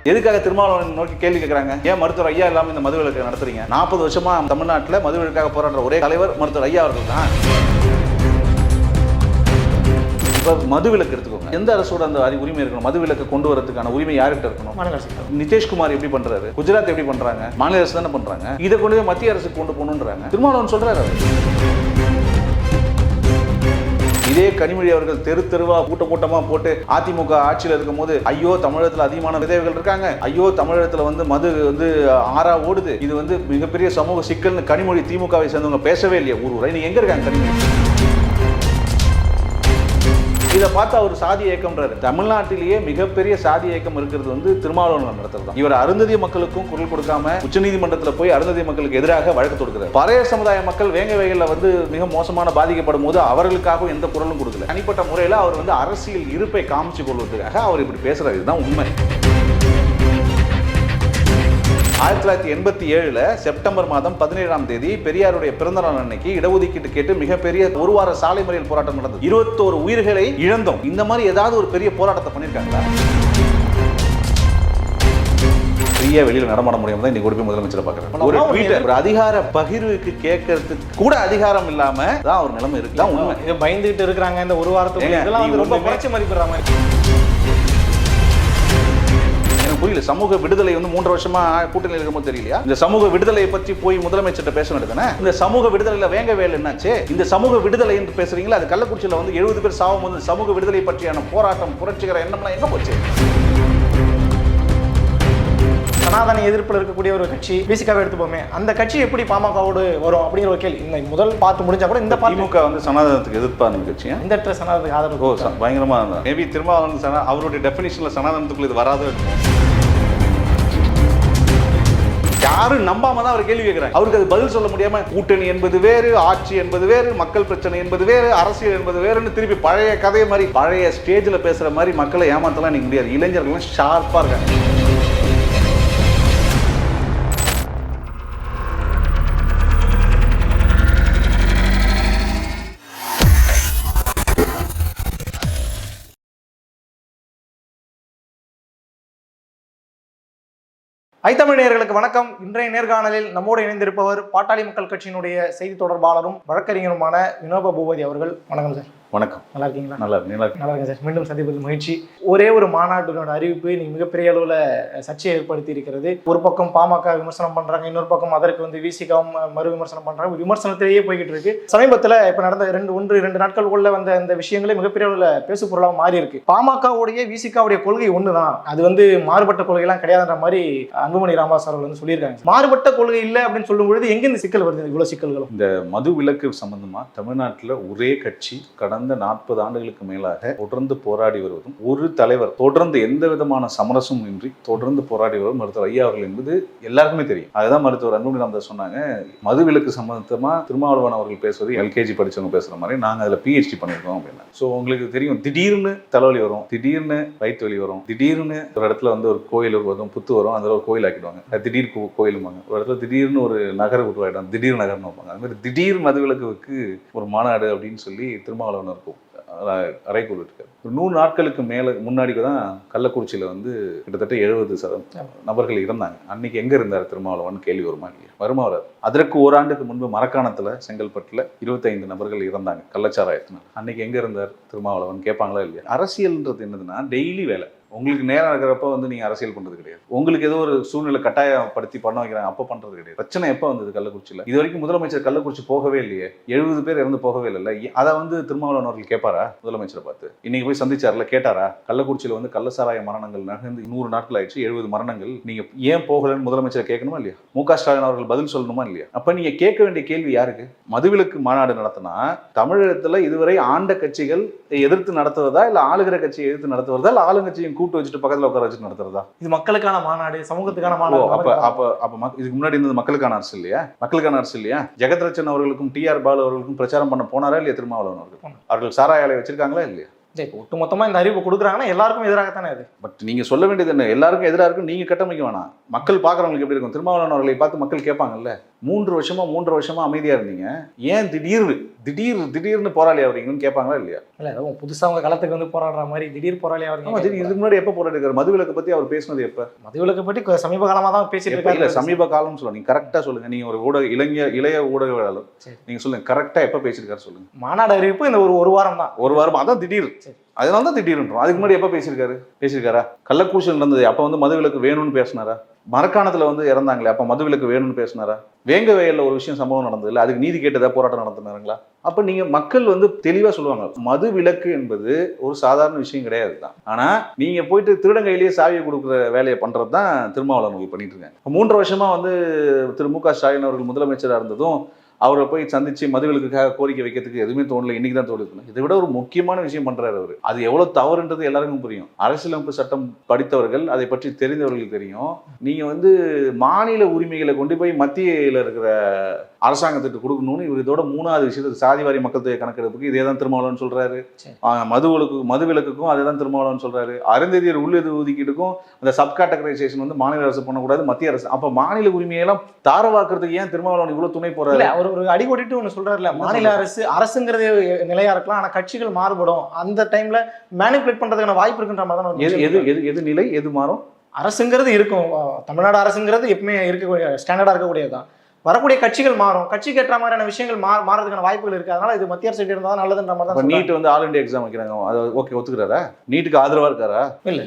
எதுக்காக திருமாவளவன் நோக்கி கேள்வி கேட்கறாங்க? ஏன் மருத்துவர் ஐயா இல்லாம இந்த மதுவிலக்கு நடத்துறீங்க? 40 வருஷமா தமிழ்நாட்டில் மதுவிலக்காக போராடுற ஒரே தலைவர் மருத்துவர் ஐயா அவர்கள் தான். இப்போ மதுவிலக்கு எடுத்துக்கோங்க, எந்த அரசோட அந்த உரிமை இருக்கணும்? மதுவிலக்கு கொண்டு வரதுக்கான உரிமை யார்கிட்ட இருக்கணும்? நிதிஷ்குமார் எப்படி பண்றாரு, குஜராத் எப்படி பண்றாங்க, மாநில அரசு தானே பண்றாங்க. இதை கொண்டு போய் மத்திய அரசுக்கு கொண்டு போகணுன்றாங்க. திருமாவளவன் சொல்றாரு. இதே கனிமொழி அவர்கள் தெரு தெருவா கூட்டமா போட்டு அதிமுக ஆட்சியில் இருக்கும் போது ஐயோ தமிழகத்தில் அதிகமான விதவைகள் இருக்காங்க, ஐயோ தமிழகத்தில் மது ஆறா ஓடுது, இது மிகப்பெரிய சமூக சிக்கல்னு கனிமொழி திமுகவை சேர்ந்தவங்க பேசவே இல்லையா? ஊர் நீங்க எங்க இருக்காங்க கனிமொழி? இதை பார்த்து அவர் சாதி இயக்கம்ன்றாரு. தமிழ்நாட்டிலேயே மிகப்பெரிய சாதி இயக்கம் இருக்கிறது திருமாவளவன் நடத்துறது. இவர் அருந்ததிய மக்களுக்கும் குரல் கொடுக்காம உச்சநீதிமன்றத்தில் போய் அருந்ததிய மக்களுக்கு எதிராக வழக்கு தொடுக்கிறார். பழைய சமுதாய மக்கள் வேங்க வகையில் மிக மோசமான பாதிக்கப்படும் போது அவர்களுக்காக எந்த குரலும் கொடுக்கல. தனிப்பட்ட முறையில் அவர் அரசியல் இருப்பை காமிச்சு கொள்வதற்காக அவர் இப்படி பேசுறாரு. இதுதான் உண்மை. 1987 செப்டம்பர் மாதம் 17ஆம் தேதி பெரியாருடைய பிறந்த நாள் அன்னைக்கு இடஒதுக்கீட்டு கேட்டு மிகப்பெரிய ஒரு வார சாலை மறியல் போராட்டம் நடந்தது. 21 உயிர்களை இழந்தோம். இந்த மாதிரி ஏதாவது ஒரு பெரிய போராட்டத்தை பண்ணிருக்காங்களா? ஃப்ரீயா வெளியில நடமாட முடியாம தான் இன்னைக்கு போய் முதலமைச்சரை பார்க்கறேன். ஒரு ட்வீட், ஒரு அதிகார பகிர்வுக்கு கேட்கறதுக்கு கூட அதிகாரம் இல்லாம தான் ஒரு நிலைமை இருக்கு. தான் உண்மை. இதை பயந்துகிட்டு இருக்கிறாங்க. இந்த ஒரு வாரத்துக்கு இதெல்லாம் ரொம்ப குறைச்சு மதிப்பிடுறாங்க. புரியல. சமூக விடுதலை 3 வருஷமா கூட்டணியில் இருக்கும்போது தெரியலையா? இந்த சமூக விடுதலையை பற்றி போய் முதலமைச்சர்கிட்ட பேசணும் தானே. இந்த சமூக விடுதலையில வேங்க வேலை என்னாச்சு? இந்த சமூக விடுதலை என்று பேசுறீங்களா? அது கள்ளக்குறிச்சியில 70 பேர் சாவும் போது சமூக விடுதலை பற்றியான போராட்டம் புரட்சிகர எண்ணம்லாம் எங்க போச்சு? சனாதன எதிர்ப்பில் இருக்கக்கூடிய ஒரு கட்சி விசிகாவை எடுத்துப்போமே, அந்த கட்சி எப்படி பாமகவோடு வரும் அப்படிங்கிற ஒரு கேள்வி. இந்த முதல் பார்த்து முடிஞ்சா கூட இந்த திமுக சனாதனத்துக்கு எதிர்ப்பான கட்சி, இந்த இடத்துல சனாதனத்துக்கு ஆதரவு பயங்கரமா இருந்தா மேபி திரும்ப அவருடைய டெஃபினிஷன்ல சனாதனத்துக்குள்ள இது வராது இருக்கும். யாரும் நம்பாம தான் அவர் கேள்வி கேட்கிறாங்க. அவருக்கு அது பதில் சொல்ல முடியாம கூட்டணி என்பது வேறு, ஆட்சி என்பது வேறு, மக்கள் பிரச்சனை என்பது வேறு, அரசியல் என்பது வேறுன்னு திருப்பி பழைய கதை மாதிரி பழைய ஸ்டேஜில் பேசுற மாதிரி மக்களை ஏமாத்தலாம் நீங்க முடியாது. இளைஞர்கள் ஷார்ப்பா இருக்காங்க. ஐத்தமிழ் நேயர்களுக்கு வணக்கம். இன்றைய நேர்காணலில் நம்மோடு இணைந்திருப்பவர் பாட்டாளி மக்கள் கட்சியினுடைய செய்தி தொடர்பாளரும் வழக்கறிஞருமான வினோப பூபதி அவர்கள். வணக்கம் சார். வணக்கம். நல்லா இருக்கீங்களா? நல்லா இருக்கேன் சார். மீண்டும் சந்திப்பது மகிழ்ச்சி. ஒரே ஒரு மாநாட்டினோட அறிவிப்பு நீங்க மிகப்பெரிய அளவில் சர்ச்சையை ஏற்படுத்தி இருக்கிறது. ஒரு பக்கம் பாமக விமர்சனம் பண்றாங்க, இன்னொரு பக்கம் அதற்கு விசிகாவும் மறு விமர்சனம் பண்றாங்க. விமர்சனத்திலேயே போய்கிட்டு இருக்கு. சமீபத்தில் இப்ப நடந்த 2 நாட்களுக்குள்ள வந்த இந்த விஷயங்களே மிகப்பெரிய அளவில் பேசு பொருளாக மாறி இருக்கு. பாமகவுடைய விசிகாவுடைய கொள்கை ஒண்ணுதான், அது மாறுபட்ட கொள்கைலாம் கிடையாதுன்ற மாதிரி அன்புமணி ராமதாஸ் அவர்கள் சொல்லியிருக்காங்க. மாறுபட்ட கொள்கை இல்லை அப்படின்னு சொல்லும் பொழுது எங்க இந்த சிக்கல் வருது? இவ்வளவு சிக்கல்களும் இந்த மது விலக்கு சம்பந்தமா தமிழ்நாட்டில் ஒரே கட்சி கடந்த 40 ஆண்டுகளுக்கு மேலாக தொடர்ந்து போராடி வருவதும், ஒரு தலைவர் தொடர்ந்து எந்த விதமான சமரசமும் இன்றி தொடர்ந்து போராடி வருவதும் மருத்துவர் ஐயா அவர்கள் என்பது எல்லாருக்குமே தெரியும். அதுதான் மருத்துவர் அன்புமணி ராமதாஸ் சொன்னாங்க, மது விலக்கு சம்பந்தமா திருமாவளவன் அவர்கள் பேசுவது எல்கேஜி படிச்சவங்க பேசுற மாதிரி நாங்க அதுல PhD பண்ணிருக்கோம் அப்படின்னா. ஸோ உங்களுக்கு தெரியும், திடீர்னு தலைவலி வரும், திடீர்னு வயிற்று வலி வரும், திடீர்னு ஒரு இடத்துல ஒரு கோயில் வரும், புத்து வரும், அதில் ஒரு கோயில் ஆக்கிடுவாங்க, திடீர் கோயிலுமாங்க. ஒரு இடத்துல திடீர்னு ஒரு நகர உருவாயிடும், திடீர் நகர்னு வைப்பாங்க. அது மாதிரி திடீர் மது விலக்குக்கு ஒரு மாநாடு அப்படின்னு சொல்லி திருமாவளவன் இருக்கும் அறைகூல் இருக்காரு. 100 நாட்களுக்கு முன்னாடி தான் கள்ளக்குறிச்சியில் கிட்டத்தட்ட 70% நபர்கள் இருந்தாங்க. அன்னைக்கு எங்க இருந்தார் திருமாவளவன் கேள்வி வருமா இல்லையா? வருமாறு. அதற்கு ஓராண்டுக்கு முன்பு மரக்காணத்துல செங்கல்பட்டுல 25 நபர்கள் இறந்தாங்க கள்ளச்சாராயத்தினால். அன்னைக்கு எங்க இருந்தார் திருமாவளவன் கேட்பாங்களா இல்லையா? அரசியல்ன்றது என்னதுன்னா டெய்லி வேலை. உங்களுக்கு நேரம் இருக்கிறப்ப நீங்க அரசியல் பண்றது கிடையாது. உங்களுக்கு ஏதோ ஒரு சூழ்நிலை கட்டாயப்படுத்தி பண்ண வைக்கிறாங்க, அப்ப பண்றது கிடையாது. பிரச்சனை எப்ப வந்தது கள்ளக்குறிச்சியில? இது வரைக்கும் முதலமைச்சர் கள்ளக்குறிச்சி போகவே இல்லையே. 70 பேர் இறந்து போகவே இல்லை. அதை திருமாவளவன் அவர்கள் கேட்பாரா? முதலமைச்சரை பார்த்து இன்னைக்கு போய் சந்திச்சார்ல, கேட்டாரா? கள்ளக்குறிச்சியில கள்ளசாராய மரணங்கள் நடந்து 100 நாட்கள் ஆயிடுச்சு, 70 மரணங்கள், நீங்க ஏன் போகலன்னு முதலமைச்சரை கேட்கணுமா இல்லையா? மு.க. ஸ்டாலின் அவர்கள் பதில் சொல்லணுமா இல்லையா? அப்ப நீங்க கேட்க வேண்டிய கேள்வி யாருக்கு? மதுவிலக்கு மாநாடு நடத்தினா தமிழகத்துல இதுவரை ஆண்ட கட்சிகள் எதிர்த்து நடத்துவதா, இல்ல ஆளுகிற கட்சியை எதிர்த்து நடத்துவதா, இல்ல ஆளுங்கட்சியும் கூட்டு வச்சுட்டு பக்கத்துல உட்கார வச்சு நடத்துறதா? இது மக்களுக்கான மாநாடு, சமூகத்துக்கான மாநாடு. அப்ப இதுக்கு முன்னாடி இருந்தது மக்களுக்கான அரசு இல்லையா? மக்களுக்கான அரசு இல்லையா? ஜெகத்ரட்சன் அவர்களுக்கும் TR பாலு அவர்களுக்கும் பிரச்சாரம் பண்ண போனாரா இல்லையா திருமாவளவன் அவர்கள்? அவர்கள் சாராய ஆலை வச்சிருக்காங்களா இல்லையா? ஒட்டுமொத்தமா இந்த அறிவு கொடுக்குறாங்கன்னா எல்லாருக்கும் எதிராகத்தானே அது. பட் நீங்க சொல்ல வேண்டியது என்ன? எல்லாருக்கும் எதிராக இருக்கும் நீங்க கட்டமைக்க வேணாம். மக்கள் பாக்குறவங்களுக்கு எப்படி இருக்கும்? திருமாவளவன் அவர்களை பார்த்து மக்கள் கேட்பாங்கல்ல, 3 வருஷமா அமைதியா இருந்தீங்க, ஏன் திடீர்னு போராளி ஆகிறீங்கன்னு கேட்பாங்களா இல்லையா? இல்லை, அதுவும் புதுசாக அவங்க களத்துக்கு வந்து போராடுற மாதிரி திடீர் போராளி ஆகிறீங்க. இதுக்கு முன்னாடி எப்போ போராடி இருக்காரு? மதுவிலக்கு பற்றி அவர் பேசினது எப்போ? மதுவிலக்கு பற்றி சமீப காலமாக தான் பேசிட்டு இருக்காரு. இல்லை, சமீப காலம்னு சொல்லுங்க, நீங்க கரெக்டாக சொல்லுங்க. நீங்க ஒரு இளைய ஊடகவியலாளர், நீங்க சொல்லுங்க கரெக்டாக எப்போ பேசியிருக்காரு சொல்லுங்க. மாநாடு அறிவிப்பு இந்த ஒரு வாரம் தான். ஒரு வாரம் அதான் திடீர். அதனால தான் திடீர்ன்றோம். அதுக்கு முன்னாடி எப்போ பேசியிருக்காரா? கள்ளக்குறிச்சியில் நடந்தது அப்போ வந்து மதுவிலக்கு வேணும்னு பேசினாரா? மரக்காணத்துல வந்து இறந்தாங்களே அப்போ மதுவிலக்கு வேணும்னு பேசினாரா? வேங்க வயல்ல ஒரு சம்பவம் நடந்தது இல்லை, அதுக்கு நீதி கேட்டதா போராட்டம் நடத்தினாருங்களா? அப்ப நீங்க மக்கள் வந்து தெளிவா சொல்லுவாங்க, மது விலக்கு என்பது ஒரு சாதாரண விஷயம் கிடையாது தான். ஆனா நீங்க போயிட்டு திருடங்கையிலேயே சாவியை கொடுக்குற வேலையை பண்றது தான் திருமாவளவன் பண்ணிட்டு இருக்காங்க. 3 வருஷமா வந்து திரு மு க ஸ்டாலின் அவர்கள் முதலமைச்சராக இருந்ததும் அவரை போய் சந்திச்சு மதுவிலக்குக்காக கோரிக்கை வைக்கிறதுக்கு எதுவுமே தோணல. இன்னைக்கு தான் தோணுது. இதை விட ஒரு முக்கியமான விஷயம் பண்றாரு அவரு. அது எவ்வளவு தவறுன்றது எல்லாருக்கும் புரியும். அரசியலமைப்பு சட்டம் படித்தவர்கள், அதை பற்றி தெரிந்தவர்களுக்கு தெரியும். நீங்க வந்து மாநில உரிமைகளை கொண்டு போய் மத்தியில இருக்கிற அரசாங்கத்துக்கு கொடுக்கணும்னு இவர் இதோட 3வது விஷயத்துக்கு சாதிவாரி மக்கள் தொகை கணக்கெடுப்புக்கு இதே தான் திருமாவளவன் சொல்றாரு. மதுவிலக்குக்கும் அதே தான் திருமாவளவன் சொல்றாரு. அருந்ததியர் உள்ளது ஒதுக்கீட்டுக்கும் அந்த சப் கேட்டகரைசேஷன் வந்து மாநில அரசு பண்ணக்கூடாது, மத்திய அரசு. அப்ப மாநில உரிமையெல்லாம் தாரவாக்குறதுக்கு ஏன் திருமாவளவன் இவ்வளவு துணை போறாரு? ஒரு அடிக்கோட்டிட்டு ஒன்று சொல்றாருல, மாநில அரசுங்கிறது நிலையா இருக்கலாம், ஆனா கட்சிகள் மாறுபடும், அந்த டைம்ல மேனிபுலேட் பண்றதுக்கான வாய்ப்பு இருக்குன்ற மாதிரி தான். எது நிலை எது மாறும்? அரசுங்கிறது இருக்கும், தமிழ்நாடு அரசுங்கிறது எப்பவுமே இருக்கக்கூடிய ஸ்டாண்டர்டா இருக்கக்கூடியதுதான். வரக்கூடிய கட்சிகள் மாறும், கட்சிக்கு ஏற்ற மாதிரியான விஷயங்கள் மாறதுக்கான வாய்ப்புகள் இருக்கு. அதனால இது மத்திய அரசு இருந்தா நல்லதுன்ற மாதிரி தான். நீட் வந்து ஆல் இண்டியா எக்ஸாம் வைக்கிறாங்க, அது ஓகே ஒத்துக்கிறாரா? நீட்டுக்கு ஆதரவா இருக்காரா? இல்ல,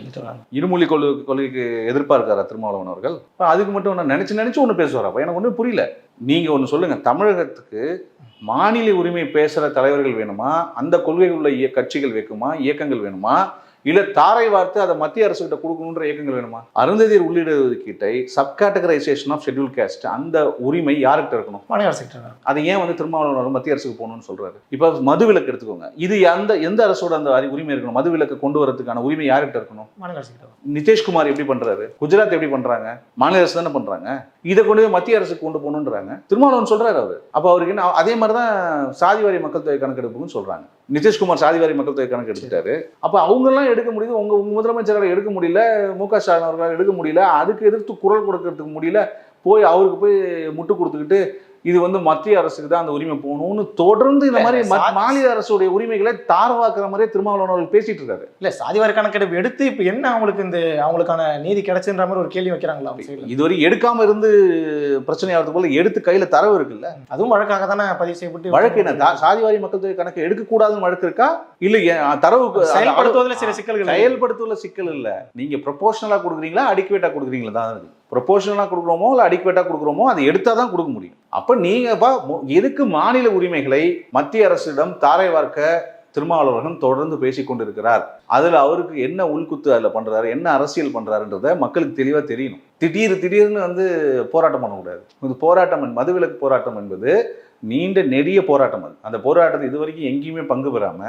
இருமொழி கொள்கைக்கு எதிர்ப்பா இருக்காரா திருமாவளவன் அவர்கள்? அதுக்கு மட்டும் நினைச்சு ஒண்ணு பேசுவாரா? எனக்கு ஒன்றும் புரியல. நீங்க ஒண்ணு சொல்லுங்க, தமிழகத்துக்கு மாநில உரிமை பேசுற தலைவர்கள் வேணுமா, அந்த கொள்கை உள்ள கட்சிகள் வைக்குமா, இயக்கங்கள் வேணுமா, இல்ல தாரை வார்த்து அதை மத்திய அரசு கிட்ட கொடுக்கணுன்ற இயக்கங்கள் வேணுமா? அருந்ததியர் உள்ளீடு ஒதுக்கீட்டை sub categorization of schedule caste, அந்த உரிமை யார்கிட்ட இருக்கணும்? மாநில அரசு. அது ஏன் வந்து திருமாவளவன் மத்திய அரசுக்கு போகணும்னு சொல்றாரு? இப்ப மதுவிலக்கு எடுத்துக்கோங்க, இது எந்த அரசோட அந்த உரிமை இருக்கணும்? மதுவிலக்கு கொண்டு வரதுக்கான உரிமை யார்கிட்ட இருக்கணும்? மாநில அரசு. நிதிஷ்குமார் எப்படி பண்றாரு? குஜராத் எப்படி பண்றாங்க? மாநில அரசு தானே பண்றாங்க. இதை கொண்டு போய் மத்திய அரசுக்கு கொண்டு போகணுன்றாங்க திருமாவளவன் சொல்றாரு அவரு. அப்ப அவருக்கு என்ன? அதே மாதிரிதான் சாதிவாரி மக்கள் தொகை கணக்கெடுப்புன்னு சொல்றாங்க. நிதிஷ்குமார் சாதிவாரி மக்கள் தொகை கணக்கு எடுத்துட்டாரு. அப்ப அவங்க எல்லாம் எடுக்க முடியுது, உங்க முதலமைச்சரால் எடுக்க முடியல, மு க ஸ்டாலின் அவர்களால் எடுக்க முடியல, அதுக்கு எதிர்த்து குரல் கொடுக்கறதுக்கு முடியல, போய் அவருக்கு போய் முட்டு கொடுத்துக்கிட்டு இது வந்து மத்திய அரசுக்கு தான் அந்த உரிமை போகணும்னு தொடர்ந்து இந்த மாதிரி மாநில அரசுடைய உரிமைகளை தாரவாக்குற மாதிரியே திருமாவளவன் அவர்கள் பேசிட்டு இருக்காரு. இல்ல, சாதிவாரி கணக்கெடுப்பு எடுத்து இப்ப என்ன அவங்களுக்கான நீதி கிடைச்சுன்ற மாதிரி ஒரு கேள்வி வைக்கிறாங்களா? இதுவரை எடுக்காம இருந்து பிரச்சனை ஆகிறது போல எடுத்து கையில தரவு இருக்குல்ல, அதுவும் வழக்காக தானே பதிவு செய்யப்பட்டு. வழக்கு என்ன? சாதிவாரி மக்கள் தொகை கணக்கு எடுக்க கூடாதுன்னு வழக்கு இருக்கா? இல்ல தரவு செயல்படுத்துவதில் சில சிக்கல்கள். செயல்படுத்துவதில் சிக்கல் இல்ல, நீங்க ப்ரொபோஷனலா கொடுக்குறீங்களா அடிக்குவேட்டா கொடுக்குறீங்களா தான் இருக்கு. ப்ரொபோஷனலா கொடுக்குறோமோ இல்லை அடிக்குவேட்டா கொடுக்குறோமோ அதை எடுத்தா தான் கொடுக்க முடியும். அப்ப நீங்கப்பா எதுக்கு மாநில உரிமைகளை மத்திய அரசிடம் தாரை வார்க்க திருமாவளவன் தொடர்ந்து பேசிக் கொண்டிருக்கிறார்? அதுல அவருக்கு என்ன உள்குத்து அதுல பண்றாரு, என்ன அரசியல் பண்றாருன்றத மக்களுக்கு தெளிவா தெரியணும். திடீர்னு வந்து போராட்டம் பண்ணக்கூடாது. இந்த போராட்டம், மதுவிலக்கு போராட்டம் என்பது நீண்ட நெடிய போராட்டம். அது அந்த போராட்டத்தை இதுவரைக்கும் எங்கேயுமே பங்கு பெறாம,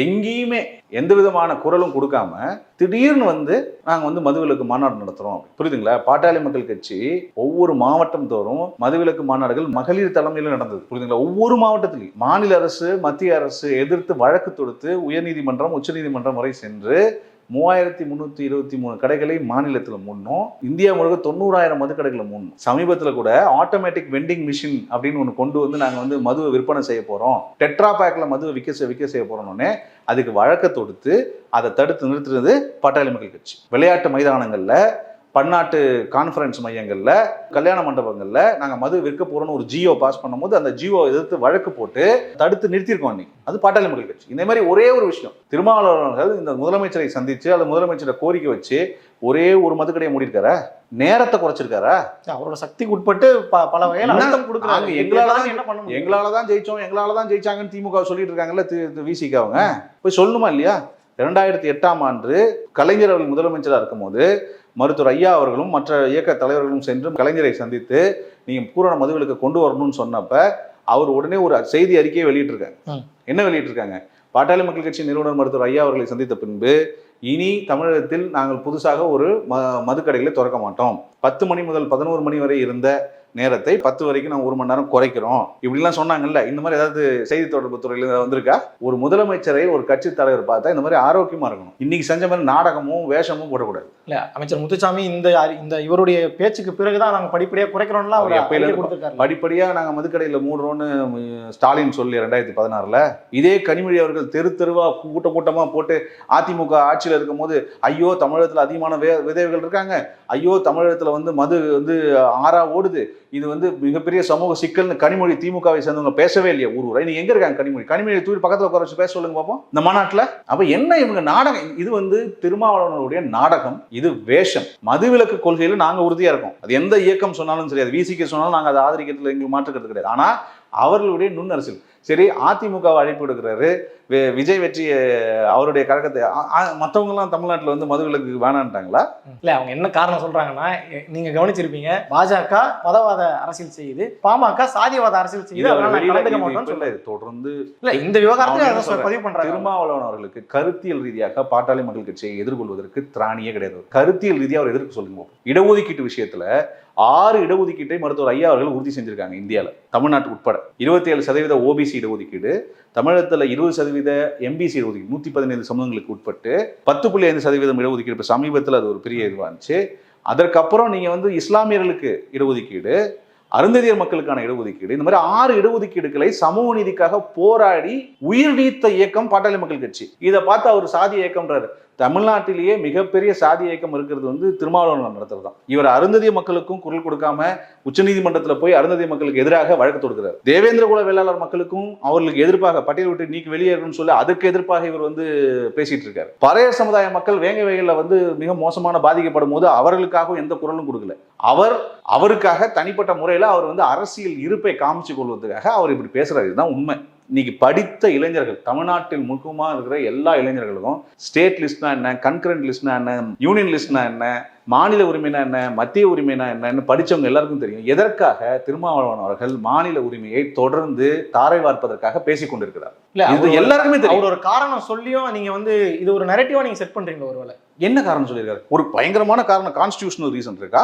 எங்கேயுமே எந்த விதமான குரலும் கொடுக்காம திடீர்னு வந்து நாங்க வந்து மதுவிலக்கு மாநாடு நடத்துறோம். புரியுதுங்களா? பாட்டாளி மக்கள் கட்சி ஒவ்வொரு மாவட்டம் தோறும் மதுவிலக்கு மாநாடுகள் மகளிர் தலைமையில நடந்தது. புரியுதுங்களா? ஒவ்வொரு மாவட்டத்திலையும் மாநில அரசு மத்திய அரசு எதிர்த்து வழக்கு தொடுத்து உயர்நீதிமன்றம் உச்சநீதிமன்றம் வரை சென்று 3323 கடைகளை மாநிலத்தில் மூடணும். இந்தியா முழுக்க 90,000 மதுக்கடைகளை மூடணும். சமீபத்தில் கூட ஆட்டோமேட்டிக் வெண்டிங் மிஷின் அப்படின்னு ஒன்று கொண்டு வந்து நாங்கள் வந்து மதுவை விற்பனை செய்ய போகிறோம், டெட்ரா பேக்கில் மதுவை விற்க செய்ய போகிறோன்னே அதுக்கு வழக்கை தொடுத்து அதை தடுத்து நிறுத்துறது பாட்டாளி மக்கள் கட்சி. விளையாட்டு மைதானங்களில், பன்னாட்டு கான்ஃபரன்ஸ் மையங்களில், கல்யாண மண்டபங்களில் நாங்கள் மது விற்க போகிறோன்னு ஒரு ஜியோ பாஸ் பண்ணும்போது அந்த ஜியோ எதிர்த்து வழக்கு போட்டு தடுத்து நிறுத்தியிருக்கோம். அன்னைக்கு அது பாட்டாளி மக்கள் கட்சி. இந்த மாதிரி ஒரே ஒரு விஷயம், திருமாவளவர்கள் இந்த முதலமைச்சரை சந்திச்சு அந்த முதலமைச்சரை கோரிக்கை வச்சு ஒரே ஒரு மதுக்கடையை மூடிருக்காரா? நேரத்தை குறைச்சிருக்காரா? அவரோட சக்திக்கு உட்பட்டு பல வகையில் கொடுக்குறாங்க. எங்களால தான் ஜெயிச்சாங்கன்னு திமுக சொல்லிட்டு இருக்காங்கல்ல, விசிக. அவங்க போய் சொல்லணுமா இல்லையா? 2008ஆம் ஆண்டு கலைஞர் அவர்கள் முதலமைச்சராக இருக்கும்போது மருத்துவர் ஐயா அவர்களும் மற்ற இயக்க தலைவர்களும் சென்று கலைஞரை சந்தித்து நீங்க பூரண மதுவிலக்கு கொண்டு வரணும்னு சொன்னப்ப அவர் உடனே ஒரு செய்தி அறிக்கையை வெளியிட்டிருக்காங்க. என்ன வெளியிட்டிருக்காங்க? பாட்டாளி மக்கள் கட்சி நிறுவனர் மருத்துவர் ஐயா அவர்களை சந்தித்த பின்பு இனி தமிழகத்தில் நாங்கள் புதுசாக ஒரு மதுக்கடைகளை திறக்க மாட்டோம். 10 மணி முதல் 11 மணி வரை இருந்த நேரத்தை 10 வரைக்கும் நான் 1 மணி நேரம் குறைக்கிறோம் இப்படிலாம் சொன்னாங்கல்ல. இந்த மாதிரி ஏதாவது செய்தி தொடர்பு துறையில வந்திருக்கா? ஒரு முதலமைச்சரை ஒரு கட்சி தலைவர் பார்த்தா இந்த மாதிரி ஆரோக்கியமா இருக்கணும். இன்னைக்கு செஞ்ச மாதிரி நாடகமும் வேஷமும் போடக்கூடாது. இல்ல அமைச்சர் முத்துசாமி இந்த இவருடைய பேச்சுக்கு பிறகுதான் நாங்க படிப்படியா குறைக்கிறோம்லாம் அவர் எப்பயில கொடுத்திருக்காரு. படிப்படியா நாங்க மதுக்கடையில மூடுறோம்னு ஸ்டாலின் சொல்லி 2016 இதே கனிமொழி அவர்கள் தெரு தெருவா கூட்டமா போட்டு அதிமுக ஆட்சியில் இருக்கும் போது ஐயோ தமிழகத்துல அதிகமான விதவைகள் இருக்காங்க, ஐயோ தமிழகத்துல வந்து மது வந்து ஆறா ஓடுது, இது வந்து மிகப்பெரிய சமூக சிக்கல்னு கனிமொழி திமுகவை சேர்ந்தவங்க பேசவே இல்லையா ஊர் நீங்க எங்க இருக்காங்க கனிமொழி தூக்கி பக்கத்துல உட்கார வச்சு பேச சொல்லுங்க பார்ப்போம் இந்த மாநாட்டுல. அப்ப என்ன இவங்க நாடகம்? இது வந்து திருமாவளவனுடைய நாடகம், இது வேஷம். மதுவிலக்கு கொள்கையில நாங்க உறுதியா இருக்கோம். அது எந்த இயக்கம் சொன்னாலும் சரி, அது விசிக்கு சொன்னாலும் நாங்க அதை ஆதரிக்கிறதுல எங்களுக்கு மாற்றுக்கிறது கிடையாது. ஆனா அவர்களுடைய நுண்ணரசியல் சரி. அதிமுக அழைப்பு எடுக்கிறாரு விஜய் வெற்றி அவருடைய கழகத்தை, மற்றவங்கலாம் தமிழ்நாட்டில் வந்து மதுவிலக்கு வேணான்ட்டாங்களா? இல்ல அவங்க என்ன காரணம் சொல்றாங்கன்னா, நீங்க கவனிச்சிருப்பீங்க, பாஜக மதவாத அரசியல் செய்யுது, பாமக சாதியவாத அரசியல் செய்யுது, தொடர்ந்து இல்ல இந்த விவகாரத்தை பதிவு பண்றாங்க. திருமாவளவன் அவர்களுக்கு கருத்தியல் ரீதியாக பாட்டாளி மக்கள் கட்சியை எதிர்கொள்வதற்கு திராணியே கிடையாது. கருத்தியல் ரீதியாக அவர் எதிர்க்க சொல்லுங்க. இடஒதுக்கீட்டு விஷயத்துல 6 இடஒதுக்கீட்டை மருத்துவர் ஐயா அவர்கள் உறுதி செஞ்சிருக்காங்க. இந்தியாவில் தமிழ்நாட்டு உட்பட 27% ஓபிசி இடஒதுக்கீடு, தமிழகத்தில் 20% எம்பிசி இடஒதுக்கீடு, 115 சமூகங்களுக்கு உட்பட்டு 10.5% இடஒதுக்கீடு. இப்போ சமீபத்தில் அது ஒரு பெரிய இதுவாக இருந்துச்சு. அதற்கப்புறம் நீங்க வந்து இஸ்லாமியர்களுக்கு இடஒதுக்கீடு, அருந்ததியர் மக்களுக்கான இடஒதுக்கீடு, இந்த மாதிரி 6 இடஒதுக்கீடுகளை சமூக நீதிக்காக போராடி உயிர் நீத்த இயக்கம் பாட்டாளி மக்கள் கட்சி. இதை பார்த்து அவர் சாதி இயக்கம்ன்றாரு. தமிழ்நாட்டிலேயே மிகப்பெரிய சாதி இயக்கம் இருக்கிறது வந்து திருமாவளவன் நடத்துறது தான். இவர் அருந்ததிய மக்களுக்கும் குரல் கொடுக்காம உச்சநீதிமன்றத்தில் போய் அருந்ததிய மக்களுக்கு எதிராக வழக்கு தொடுக்கிறார். தேவேந்திர குல வேளாளர் மக்களுக்கும் அவர்களுக்கு எதிர்ப்பாக பட்டியல் விட்டு நீக்கி வெளியேறணும்னு சொல்லி அதற்கு எதிர்ப்பாக இவர் வந்து பேசிட்டு இருக்காரு. பறையர் சமுதாய மக்கள் வேங்க வகையில வந்து மிக மோசமான பாதிக்கப்படும் போது அவர்களுக்காகவும் எந்த குரலும் கொடுக்கல. அவருக்காக தனிப்பட்ட முறையில் அவர் வந்து அரசியல் இருப்பை காமிச்சு கொள்வதற்காக அவர் இப்படி பேசுறாரு. இதுதான் உண்மை. இன்னைக்கு படித்த இளைஞர்கள், தமிழ்நாட்டில் முழுக்கமாக இருக்கிற எல்லா இளைஞர்களுக்கும் ஸ்டேட் லிஸ்ட்னா என்ன, கன்கரண்ட் லிஸ்ட்னா என்ன, யூனியன் லிஸ்ட்னா என்ன, மாநில உரிமைனா என்ன, மத்திய உரிமைனா என்னன்னு படித்தவங்க எல்லாருக்கும் தெரியும். எதற்காக திருமாவளவன் அவர்கள் மாநில உரிமையை தொடர்ந்து தாரை வார்ப்பதற்காக பேசிக் கொண்டிருக்கிறார். இது எல்லாருக்குமே தெரியும். அவர் ஒரு காரணம் சொல்லியும் நீங்க வந்து இது ஒரு நரேட்டிவா நீங்க செட் பண்றீங்க. ஒருவேளை என்ன காரணம் சொல்லியிருக்காரு? ஒரு பயங்கரமான காரணம், கான்ஸ்டிடியூஷனல் ரீசன் இருக்கா,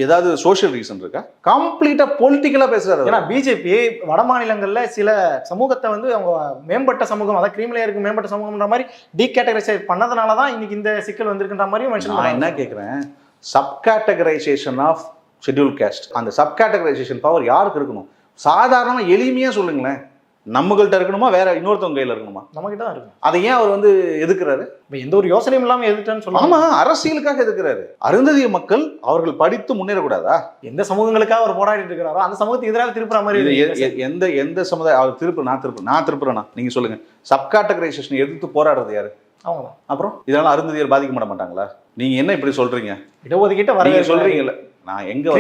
ஏதாவது சோஷியல் ரீசன் இருக்கா? கம்ப்ளீட்டா பொலிட்டிக்கலா பேசுறாரு. ஏன்னா பிஜேபி வட மாநிலங்கள்ல சில சமூகத்தை வந்து அவங்க மேம்பட்ட சமூகம், அதாவது கிரீமிலேயருக்கு மேம்பட்ட சமூகம்ன்ற மாதிரி டீகேட்டகரைசைஸ் பண்ணதுனாலதான் இன்னைக்கு இந்த சிக்கல் வந்திருக்கின்ற மாதிரி நான் என்ன கேட்கிறேன், சப்கேட்டகரைசேஷன் ஆஃப் ஷெட்யூல் காஸ்ட், அந்த சப்கேட்டகரைசேஷன் பவர் யாருக்கு இருக்கணும்? சாதாரணமா எளிமையா சொல்லுங்களேன். நம்மகிட்ட இருக்கணுமா, வேற இன்னொருத்தவங்க கையில இருக்கணுமா? நம்ம கிட்ட தான் இருக்கு. அதை ஏன் அவர் வந்து எதுக்குறாரு? எந்த ஒரு யோசனையும் இல்லாம எதுக்குன்னு சொல்லுவாங்க. ஆமா, அரசியலுக்காக எதுக்குறாரு. அருந்ததிய மக்கள் அவர்கள் படித்து முன்னேறக்கூடாதா? எந்த சமூகங்களுக்காக அவர் போராடிட்டு இருக்கிறாரோ அந்த சமூகத்துக்கு எதிராக திருப்புற மாதிரி எந்த சமுதாயம் அவர் நான் திருப்புறேன்னா நீங்க சொல்லுங்க. சப்கேட்டகரைசேஷன் எதிர்த்து போராடுறது யாரு? அவங்கதான். அப்புறம் இதனால அருந்ததியர் பாதிக்கப்பட மாட்டாங்களா? நீங்க என்ன இப்படி சொல்றீங்க? இடஒதுக்கீட்டை வர சொல்றீங்கல்ல, நான் எங்க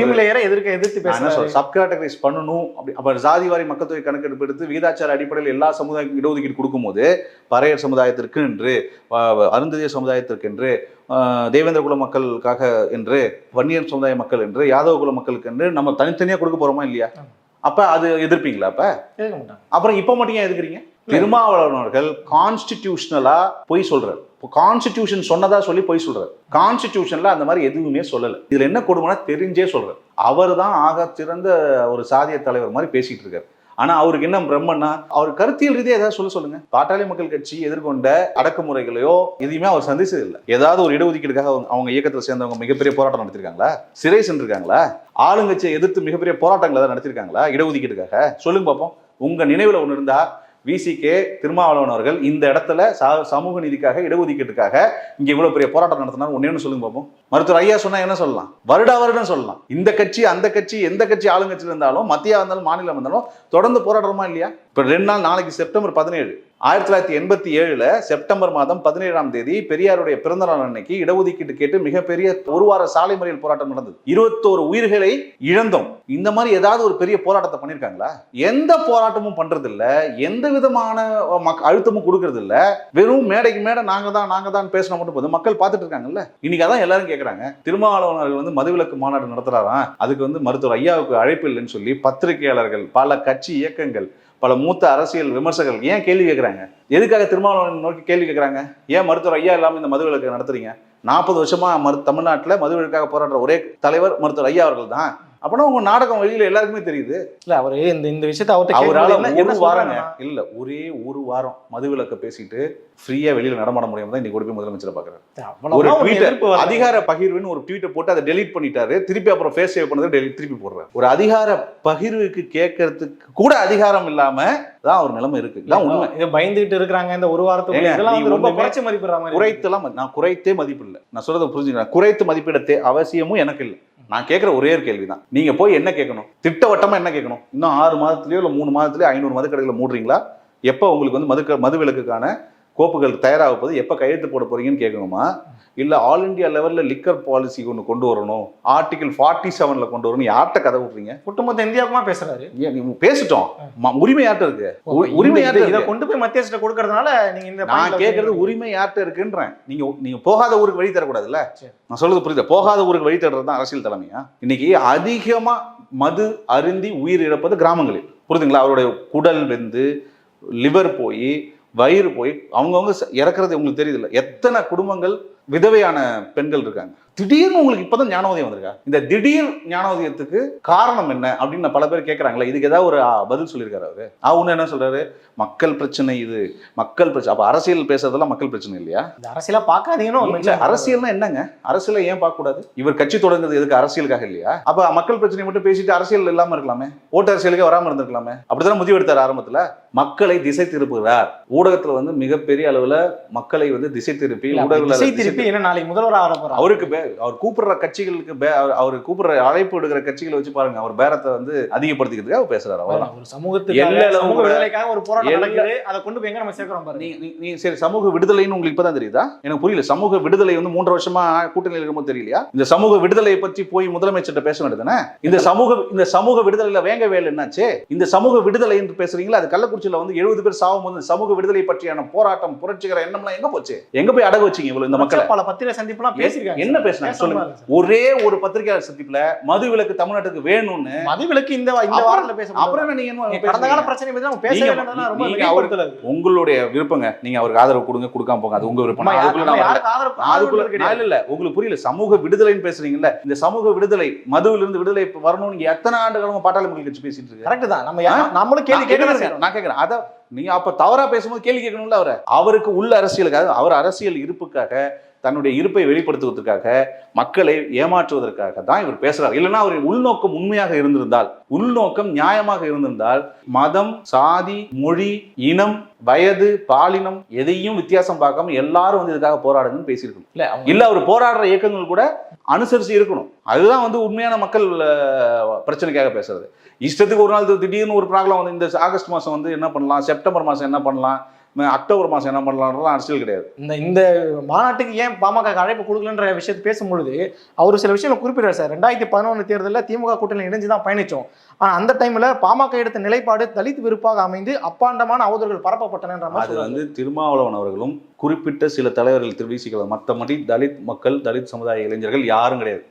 எதிர்த்து பேசுறேன். சப்கேட்டகரைஸ் பண்ணணும் அப்படி. அப்ப ஜாதிவாரி மக்கள் தொகை கணக்கெடுப்பு எடுத்து விகிதாச்சார அடிப்படையில் எல்லா சமுதாயக்கும் இடஒதுக்கீடு கொடுக்கும்போது பறையர் சமுதாயத்திற்கு என்று, அருந்ததியர் சமுதாயத்திற்கு என்று, தேவேந்திர குல மக்களுக்காக என்று, வன்னியர் சமுதாய மக்கள் என்று, யாதவ குல மக்களுக்கு என்று நம்ம தனித்தனியா கொடுக்க போறோமா இல்லையா? அப்ப அது எதிர்ப்பீங்களா? அப்புறம் இப்ப மட்டும் ஏன் எதிர்க்கிறீங்க? திருமாவளவன் அவர்கள் கான்ஸ்டிடியூஷனலா பொய் சொல்றாரு. கான்ஸ்டிடியூஷன் சொன்னதா சொல்லி பொய் சொல்றாரு. கான்ஸ்டிடியூஷன்ல அந்த மாதிரி எதுவுமே சொல்லல. இதுல என்ன கொடுமைனா தெரிஞ்சே சொல்றாரு. அவர் தான் ஆக சிறந்த ஒரு சாதிய தலைவர் மாதிரி பேசிட்டு இருக்காரு. ஆனா அவருக்கு என்ன பிரம்மன்னா, அவர் கருத்தியல் ரீதியா ஏதாவது சொல்லுங்க. பாட்டாளி மக்கள் கட்சி எதிர்கொண்ட அடக்குமுறைகளையோ எதையுமே அவர் சந்திச்சது இல்லை. ஏதாவது ஒரு இடஒதுக்கீடுக்காக அவங்க இயக்கத்தில் சேர்ந்தவங்க மிகப்பெரிய போராட்டம் நடத்திருக்காங்களா? சிறை சென்றிருக்காங்களா? ஆளுங்கட்சியை எதிர்த்து மிகப்பெரிய போராட்டங்களை தான் நடத்திருக்காங்களா இடஒதுக்கீடுக்காக? சொல்லுங்க பார்ப்போம். உங்க நினைவுல ஒண்ணு இருந்தா விசிகே திருமாவளவன் அவர்கள் இந்த இடத்துல சமூக நீதிக்காக இடஒதுக்கீட்டுக்காக இங்க இவ்வளவு பெரிய போராட்டம் நடத்தினார் ஒன்னு சொல்லுங்க பார்ப்போம். மருத்துவர் ஐயா சொன்னா என்ன சொல்லலாம்? வருடம் சொல்லலாம். இந்த கட்சி அந்த கட்சி எந்த கட்சி ஆளுங்கட்சியில் இருந்தாலும், மத்திய வந்தாலும் மாநிலம் வந்தாலும் தொடர்ந்து போராடுறோமா இல்லையா? இப்ப 2 நாள், நாளைக்கு செப்டம்பர் 17, 1987 செப்டம்பர் மாதம் 17ஆம் தேதி பெரியாருடைய பிறந்த நாள் அன்னைக்கு இடஒதுக்கீட்டு கேட்டு மிகப்பெரிய ஒரு வார சாலை மறியல் போராட்டம் நடந்தது. 21 உயிர்களை இழந்தோம். இந்த மாதிரி ஏதாவது ஒரு பெரிய போராட்டத்தை பண்ணிருக்காங்களா? எந்த போராட்டமும் பண்றது இல்ல, எந்த விதமான அழுத்தமும் கொடுக்கறது இல்ல. வெறும் மேடைக்கு மேடை நாங்க தான் பேசணும் மட்டும் போதும். மக்கள் பார்த்துட்டு இருக்காங்கல்ல. இன்னைக்கு அதான் எல்லாரும் கேட்கறாங்க. திருமாவளவன் அவர்கள் வந்து மதுவிலக்கு மாநாடு நடத்துறாராம், அதுக்கு வந்து மருத்துவர் ஐயாவுக்கு அழைப்பு இல்லைன்னு சொல்லி பத்திரிகையாளர்கள், பல கட்சி இயக்கங்கள், பல மூத்த அரசியல் விமர்சகர்கள் ஏன் கேள்வி கேட்கறாங்க? எதுக்காக திருமாவளவன் நோக்கி கேள்வி கேட்கறாங்க? ஏன் மருத்துவர் ஐயா இல்லாம இந்த மதுவிலக்கு நடத்துறீங்க? 40 வருஷமா தமிழ்நாட்டில் மதுவிலக்காக போராடுற ஒரே தலைவர் மருத்துவர் ஐயா அவர்கள் தான். அப்படின்னா உங்க நாடகம் வெளியில எல்லாருக்குமே தெரியுது. இல்ல அவரு இந்த விஷயத்தை அவரால் என்ன ஒரு வாரம் சொல்றாங்க? இல்ல ஒரே ஒரு வாரம் மதுவிலக்க பேசிட்டு ஃப்ரீயா வெளியில நடமாட முடியாம தான் இன்னைக்கு கூட போய் முதலமைச்சரை பாக்குறாரு. ஒரு ட்வீட் அதிகார பகிர்வுன்னு ஒரு ட்வீட்டை போட்டு அதை டெலீட் பண்ணிட்டாரு. திருப்பி அப்புறம் ஃபேஸ் சேவ் பண்ணதை திருப்பி போடுறாரு. ஒரு அதிகார பகிர்வுக்கு கேட்கறதுக்கு கூட அதிகாரம் இல்லாம தான் ஒரு நிலைமை இருக்கு. இதான் உண்மை. பயந்துட்டு இருக்காங்க இந்த ஒரு வாரத்துக்கு. இதெல்லாம் ரொம்ப குறைச்சு மதிப்பிடுற மாதிரி. குறைத்தெல்லாம் நான் குறைத்தே மதிப்பிடல. நான் சொல்றதை புரிஞ்சுக்கிறேன். குறைத்து மதிப்பிட அவசியமும் எனக்கு இல்லை. நான் கேட்குற ஒரே ஒரு கேள்விதான், நீங்க போய் என்ன கேட்கணும்? திட்டவட்டமா என்ன கேட்கணும்? இன்னும் 6 மாதத்துலயோ இல்ல 3 மாதத்துலயோ 500 மதுக்கடைகளை மூடுறீங்களா? எப்ப உங்களுக்கு வந்து மதுவிலக்குக்கான கோப்புகள் தயாராக போது எப்ப கையெழுத்து போட போறீங்கன்னு கேட்கணுமா? இல்ல ஆல் இண்டியா லெவல்ல லிக்கர் பாலிசி ஒன்று கொண்டு வரணும், ஆர்டிகல் 47ல கொண்டு வரணும், யார்கிட்ட கதை விட்டுறீங்க? ஒட்டுமொத்த இந்தியாவுக்குமா பேசுறாரு? பேசிட்டோம். உரிமை யார்கிட்ட இருக்கு? உரிமை யார்கிட்ட இதை கொண்டு போய் மத்திய அரசு கொடுக்கறதுனால நீங்க இந்த நான் கேட்கறது உரிமை யார்கிட்ட இருக்குன்றேன். நீங்க போகாத ஊருக்கு வழி தரக்கூடாதுல்ல. நான் சொல்றது புரியுது. போகாத ஊருக்கு வழி தர்றது தான் அரசியல் தலைமையா? இன்னைக்கு அதிகமா மது அருந்தி உயிர் இழப்பது கிராமங்களில், புரியுதுங்களா? அவருடைய குடல் வெந்து லிவர் போய் வயிறு போய் அவங்கவுங்க இறக்குறது உங்களுக்கு தெரியுது இல்லை? எத்தனை குடும்பங்கள் விதவையான பெண்கள் இருக்காங்க. திடீர்னு உங்களுக்கு இப்பதான் ஞானோதயம் வந்திருக்கா? இந்த திடீர் ஞானோதயத்துக்கு காரணம் என்ன அப்படின்னு பல பேர் கேட்கறாங்களா? இதுக்கு ஏதாவது ஒரு பதில் சொல்லியிருக்காரு அவரு? ஒண்ணு என்ன சொல்றாரு? மக்கள் பிரச்சனை, இது மக்கள் பிரச்சனை. அப்ப அரசியல் பேசுறதெல்லாம் மக்கள் பிரச்சனை இல்லையா? அரசியலா பாக்காதீங்கன்னு. அரசியல்னா என்னங்க? அரசியலை ஏன் பார்க்க கூடாது? இவர் கட்சி தொடங்குறது எதுக்கு? அரசியலுக்காக இல்லையா? அப்ப மக்கள் பிரச்சனை மட்டும் பேசிட்டு அரசியல் இல்லாம இருக்கலாமே, ஓட்டு அரசியலுக்கே வராம இருந்திருக்கலாமே. அப்படித்தானே முடிவு எடுத்தார் ஆரம்பத்துல. மக்களை திசை திருப்புகிறார். ஊடகத்துல வந்து மிகப்பெரிய அளவுல மக்களை வந்து திசை திருப்பி என்ன நாளைக்கு முதல்வர் ஆரம்பிப்பார். அவருக்கு அவர் கூப்பிடுற கட்சிகளுக்கு அவர் கூப்பிடுற அழைப்பு எடுக்கிற கட்சிகளை வச்சு பாருங்க, அவர் பேரத்தை வந்து அதிகப்படுத்திக்கிறதுக்காக பேசுறாரு. ஒரு சமூகத்துக்கு விடுதலைக்காக ஒரு போராட்டம் நடக்குது, அதை கொண்டு போய் எங்க நம்ம சேர்க்கிறோம் பாருங்க. நீ சரி, சமூக விடுதலைன்னு உங்களுக்கு இப்பதான் தெரியுதா? எனக்கு புரியல. சமூக விடுதலை வந்து 3 வருஷமா கூட்டணியில் இருக்கும்போது தெரியலையா? இந்த சமூக விடுதலையை பற்றி போய் முதலமைச்சர்கிட்ட பேச வேண்டியதானே? இந்த சமூக விடுதலையில வேங்க வேலை என்னாச்சு? இந்த சமூக விடுதலை என்று பேசுறீங்களா? அது கள்ளக்குறிச்சியில வந்து 70 பேர் சாவும் போது சமூக விடுதலை பற்றியான போராட்டம், புரட்சிகர எண்ணம்லாம் எங்க போச்சு? எங்க போய் அடகு வச்சீங்க இவ்வளவு? இந்த மக்களை பல பத்திரிகை சந்திப்புலாம் பேசிருக்காங்க. என்ன பேசினாங்க சொல்லுங்க? ஒரே ஒரு பத்திரிகையாளர் சந்திப்புல மதுவிலக்கு தமிழ்நாட்டுக்கு வேணும்னு மதுவிலக்கு இந்த வாரத்துல பேச. அப்புறம் நீங்க கடந்த கால பிரச்சனை பத்தி நம்ம பேசவே இல்லன்னா ரொம்ப வெளிப்படுத்தல. உங்களுடைய விருப்பங்க. நீங்க அவருக்கு ஆதரவு கொடுங்க, கொடுக்காம போங்க, அது உங்க விருப்பம். அதுக்குள்ள இல்ல உங்களுக்கு புரியல. சமூக விடுதலைன்னு பேசுறீங்கல்ல, இந்த சமூக விடுதலை, மதுவிலிருந்து விடுதலை வரணும். நீங்க எத்தனை ஆண்டு காலமா பாட்டாளி மக்கள் கட்சி பேசிட்டு இருக்கு. கரெக்ட் தான். நம்மளும் கேள்வி கேட்கறேன். நான் கேட்கறேன். அத நீங்க அப்ப தவறா பேசும்போது கேள்வி கேட்கணும்ல. அவருக்கு உள்ள அரசியலுக்காக, அவர் அரசியல் இருப்புக்காக, தன்னுடைய இருப்பை வெளிப்படுத்துவதற்காக, மக்களை ஏமாற்றுவதற்காக தான் இவர் பேசுறாரு. இல்லைன்னா அவர் உள்நோக்கம் உண்மையாக இருந்திருந்தால், உள்நோக்கம் நியாயமாக இருந்திருந்தால், மதம், சாதி, மொழி, இனம், வயது, பாலினம் எதையும் வித்தியாசம் பார்க்காம எல்லாரும் வந்து இதுக்காக போராடுங்கன்னு பேசியிருக்கணும். இல்ல அவர் போராடுற இயக்கங்கள் கூட அனுசரிச்சு இருக்கணும். அதுதான் வந்து உண்மையான மக்கள் பிரச்சனைக்காக பேசுறது. இஷ்டத்துக்கு ஒரு நாள் திடீர்னு ஒரு ப்ராப்ளம் வந்து இந்த ஆகஸ்ட் மாசம் வந்து என்ன பண்ணலாம், செப்டம்பர் மாசம் என்ன பண்ணலாம், அக்டோபர் மாசம் என்ன பண்ணலாம் அரசியல் கிடையாது. இந்த மாநாட்டுக்கு ஏன் பாமக அழைப்பு கொடுக்கலன்ற விஷயத்தை பேசும்பொழுது அவர் சில விஷயங்களை குறிப்பிடுறாரு சார். 2011 தேர்தலில் திமுக கூட்டணி இணைஞ்சுதான் பயணிச்சோம். ஆனா அந்த டைம்ல பாமக எடுத்த நிலைப்பாடு தலித் விருப்பாக அமைந்து அப்பாண்டமான அவதூறுகள் பரப்பப்பட்டன. அது வந்து திருமாவளவன் அவர்களும் குறிப்பிட்ட சில தலைவர்கள் திருவிசிக்கலாம். மற்றபடி தலித் மக்கள், தலித் சமுதாய இளைஞர்கள் யாரும் கிடையாது.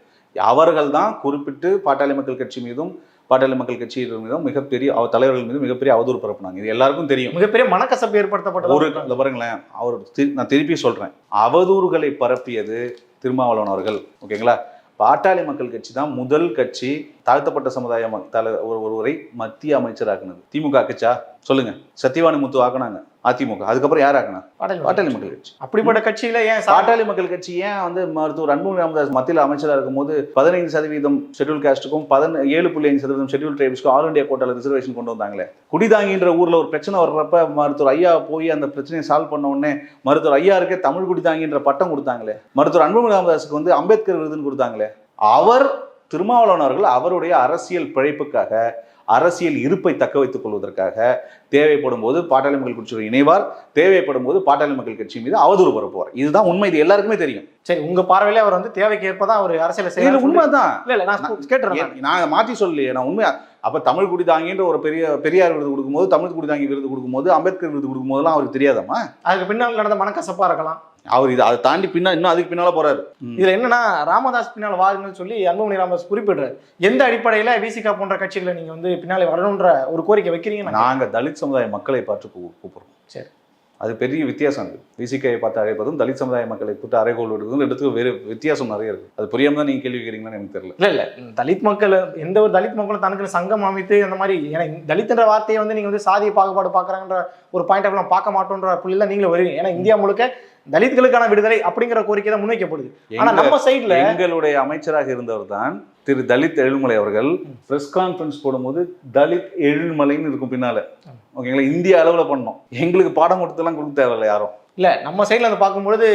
அவர்கள் தான் குறிப்பிட்டு பாட்டாளி மக்கள் கட்சி மீதும் பாட்டாளி மக்கள் கட்சி மீதும் மிகப்பெரிய தலைவர்கள் மீது மிகப்பெரிய அவதூறு பரப்புனாங்க. இது எல்லாருக்கும் தெரியும். மிகப்பெரிய மனக்கசப்பு ஏற்படுத்தப்பட்டது. பாருங்களேன், நான் திருப்பி சொல்றேன், அவதூறுகளை பரப்பியது திருமாவளவன் அவர்கள். ஓகேங்களா? பாட்டாளி மக்கள் கட்சி தான் முதல் கட்சி தாழ்த்தப்பட்ட சமுதாய ஒருவரை மத்திய அமைச்சராக்குனது. திமுக கட்சா சொல்லுங்க? சத்தியவாணி முத்து ஆக்குனாங்க அதிமுக. அதுக்கப்புறம் யார் ஆக்குனா? பாட்டாளி மக்கள் கட்சி. அப்படிப்பட்ட கட்சியில ஏன் பாட்டாளி மக்கள் கட்சி ஏன் வந்து மருத்துவர் அன்புமணி ராமதாஸ் மத்தியில் அமைச்சராக இருக்கும்போது 15% ஷெட்யூல் காஸ்ட்டுக்கும் 7.5% ஷெட்யூல் ட்ரைப்ஸ்க்கும் ஆல் இண்டியா கோட்டால ரிசர்வேஷன் கொண்டு வந்தாங்களே. குடிதாங்கின்ற ஊர்ல ஒரு பிரச்சனை வர்றப்ப மருத்துவர் ஐயா போய் அந்த பிரச்சனையை சால்வ் பண்ண உடனே மருத்துவர் ஐயாருக்கே தமிழ் குடிதாங்கின்ற பட்டம் கொடுத்தாங்களே. மருத்துவர் அன்புமணி ராமதாஸுக்கு வந்து அம்பேத்கர் விருதுன்னு கொடுத்தாங்களே. அவர் திருமாவளவன் அவர்கள் அவருடைய அரசியல் பிழைப்புக்காக, அரசியல் இருப்பை தக்க வைத்துக் கொள்வதற்காக தேவைப்படும் போது பாட்டாளி மக்கள் கட்சியோட இணைவார், தேவைப்படும் போது பாட்டாளி மக்கள் கட்சி மீது அவதூறு பரப்புவார். இதுதான் உண்மை. இது எல்லாருக்குமே தெரியும். சரி, உங்க பார்வையில அவர் வந்து தேவைக்கு ஏற்பதான் அவர் அரசியல் செய்யல. உண்மைதான். இல்ல நான் கேட்டுறேன், நான் மாற்றி சொல்லலையே, நான் உண்மையா. அப்ப தமிழ் குடிதாங்கின்ற ஒரு பெரியார் விருது கொடுக்கும்போது, தமிழ் குடிதாங்கி விருது கொடுக்கும்போது, அம்பேத்கர் விருது கொடுக்கும்போதெல்லாம் அவருக்கு தெரியாதாமா? அதுக்கு பின்னால் நடந்த மனக்கசப்பா இருக்கலாம். அவர் இது அதை தாண்டி இன்னும் அதுக்கு பின்னால போறாரு. இதுல என்னன்னா, ராமதாஸ் பின்னால் வாருங்கன்னு சொல்லி அன்புமணி ராமதாஸ் குறிப்பிடுறாரு. எந்த அடிப்படையில விசிகா போன்ற கட்சிகளை நீங்க வந்து பின்னாலே வரணும்ன்ற ஒரு கோரிக்கை வைக்கிறீங்க? நாங்க தலித் சமுதாய மக்களை பார்த்து கூப்பிடுறோம். சரி, அது பெரிய வித்தியாசம் இருக்குது. விசிகையை பார்த்து அழைப்பதும் தலித் சமுதாய மக்களை கூட்டு அறைகோள் விடுவதும் எடுத்து வேறு வித்தியாசம் நிறைய இருக்குது. அது புரியாம தான் நீங்கள் கேள்வி கேட்குறீங்கன்னு எனக்கு தெரியல. இல்லை தலித் மக்கள் எந்த ஒரு தலித் மக்களும் தனக்கு சங்கம் அமைத்து அந்த மாதிரி, ஏன்னா தலித்ன்ற வார்த்தையை வந்து நீங்கள் வந்து சாதிய பாகுபாடு பார்க்குறாங்கன்ற ஒரு பாயிண்ட் ஆஃப் பார்க்க மாட்டோன்ற புள்ளியில் நீங்களும் வருவீங்க. ஏன்னா இந்தியா முழுக்க தலித்களுக்கான விடுதலை அப்படிங்கிற கோரிக்கை தான் முன்வைக்கப்படுது. ஆனா நம்ம சைட்ல எங்களுடைய அமைச்சராக இருந்தவர் தான் திரு தலித் எழில்மலை அவர்கள் பிரஸ் கான்ஃபரன்ஸ் போடும்போது தலித் எழில்மலைன்னு இருக்கும் பின்னால. ஓகேங்களா, இந்திய அளவுல பண்ணோம். எங்களுக்கு பாடம் கொடுத்தெல்லாம் கொடுக்க தேவையில்லை யாரும். இல்ல நம்ம சைட்ல அதை பார்க்கும்பொழுது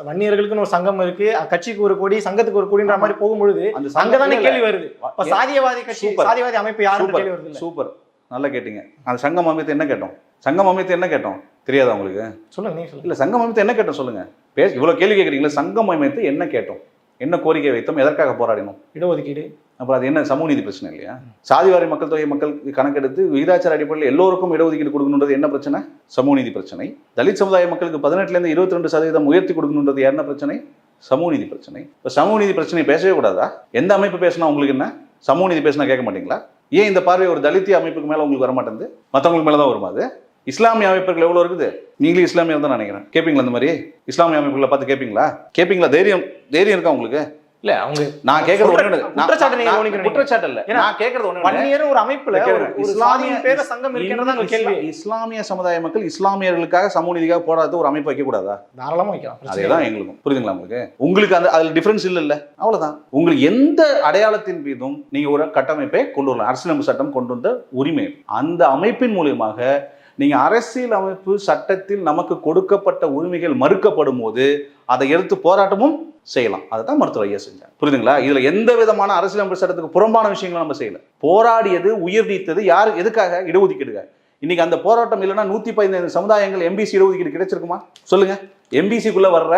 வன்னியர்களுக்குன்னு ஒரு சங்கம் இருக்கு, கட்சிக்கு ஒரு கோடி, சங்கத்துக்கு ஒரு கோடின்ற மாதிரி போகும்பொழுது அங்கதானே கேள்வி வருது. இப்ப சாதியவாதி கட்சி, சாதியவாதி அமைப்பு யாருன்னு கேள்வி வருது. சூப்பர், நல்லா கேட்டீங்க. அந்த சங்கம் அமைத்து என்ன கேட்டோம்? சங்கம் அமைத்து என்ன கேட்டோம் தெரியாதா உங்களுக்கு? சொல்லுங்க, நீங்க சொல்லுங்க. இல்ல சங்கம் அமைத்து என்ன கேட்டோம் சொல்லுங்க. இவ்வளவு கேள்வி கேட்குறீங்களா? சங்கம் அமைத்து என்ன கேட்டோம், என்ன கோரிக்கை வைத்தோம், எதற்காக போராடினோம்? இடஒதுக்கீடு. அப்புறம் அது என்ன சமூக நீதி பிரச்சனை இல்லையா? சாதிவாரி மக்கள் தொகை மக்கள் கணக்கெடுத்து விகிதாச்சார அடிப்படையில் எல்லோருக்கும் இடஒதுக்கீடு கொடுக்கணுன்றது என்ன பிரச்சனை? சமூக நீதி பிரச்சனை. தலித் சமுதாய மக்களுக்கு 18% 22% உயர்த்தி கொடுக்கணுன்றது என்ன பிரச்சனை? சமூக நீதி பிரச்சனை. இப்போ சமூக நீதி பிரச்சனை பேசவே கூடாதா? எந்த அமைப்பு பேசினா உங்களுக்கு என்ன? சமூக நீதி பேசினா கேட்க மாட்டீங்களா? ஏன் இந்த பார்வை ஒரு தலித்திய அமைப்புக்கு மேல உங்களுக்கு வர மாட்டேங்குது? மற்றவங்களுக்கு மேல தான் வருமா? அது இஸ்லாமிய அமைப்புகள் எவ்வளவு இருக்குது? நீங்களும் இஸ்லாமியம் தான் நினைக்கிறேன். கேட்பீங்களா? அந்த மாதிரி இஸ்லாமிய அமைப்புகளை பார்த்து கேட்பீங்களா? தைரியம் இருக்கா உங்களுக்கு? இல்ல அவங்க நான் கேட்கறது குற்றச்சாட்டு இல்ல. நான் கேட்கறது ஒண்ணு, ஒரு அமைப்புல இஸ்லாமிய பேர சங்கம் இருக்குன்றத கேள்வி. இஸ்லாமிய சமுதாய மக்கள் இஸ்லாமியர்களுக்காக சமூக நீதிக்காக போராடுறது ஒரு அமைப்பு வைக்க கூடாதா? தாராளமா வைக்கலாம். அதேதான் எங்களுக்கும். புரியுதுங்களா உங்களுக்கு? அந்த அதுல டிஃபரன்ஸ் இல்ல. அவ்வளவுதான். உங்களுக்கு எந்த அடையாளத்தின் மீதும் நீங்க ஒரு கட்டமைப்பை கொண்டு வரலாம். அரசியலமைப்பு சட்டம் கொண்டு வந்த உரிமை. அந்த அமைப்பின் மூலியமாக நீங்க அரசியல் அமைப்பு சட்டத்தில் நமக்கு கொடுக்கப்பட்ட உரிமைகள் மறுக்கப்படும் போது அதை எடுத்து போராட்டமும் செய்யலாம். அதுதான் மருத்துவர் ஐயா செஞ்சாங்க. புரியுதுங்களா? இதுல எந்த விதமான அரசியலமைப்பு சட்டத்துக்கு புறம்பான விஷயங்களும் நம்ம செய்யல. போராடியது, உயிர் நீத்தது யாரு? எதுக்காக? இடஒதுக்கீடுக்காக. இன்னைக்கு அந்த போராட்டம் இல்லைன்னா 115 சமுதாயங்கள் எம்பிசி இடஒதுக்கீடு கிடைச்சிருக்குமா? சொல்லுங்க. எம்பிசிக்குள்ள வர்ற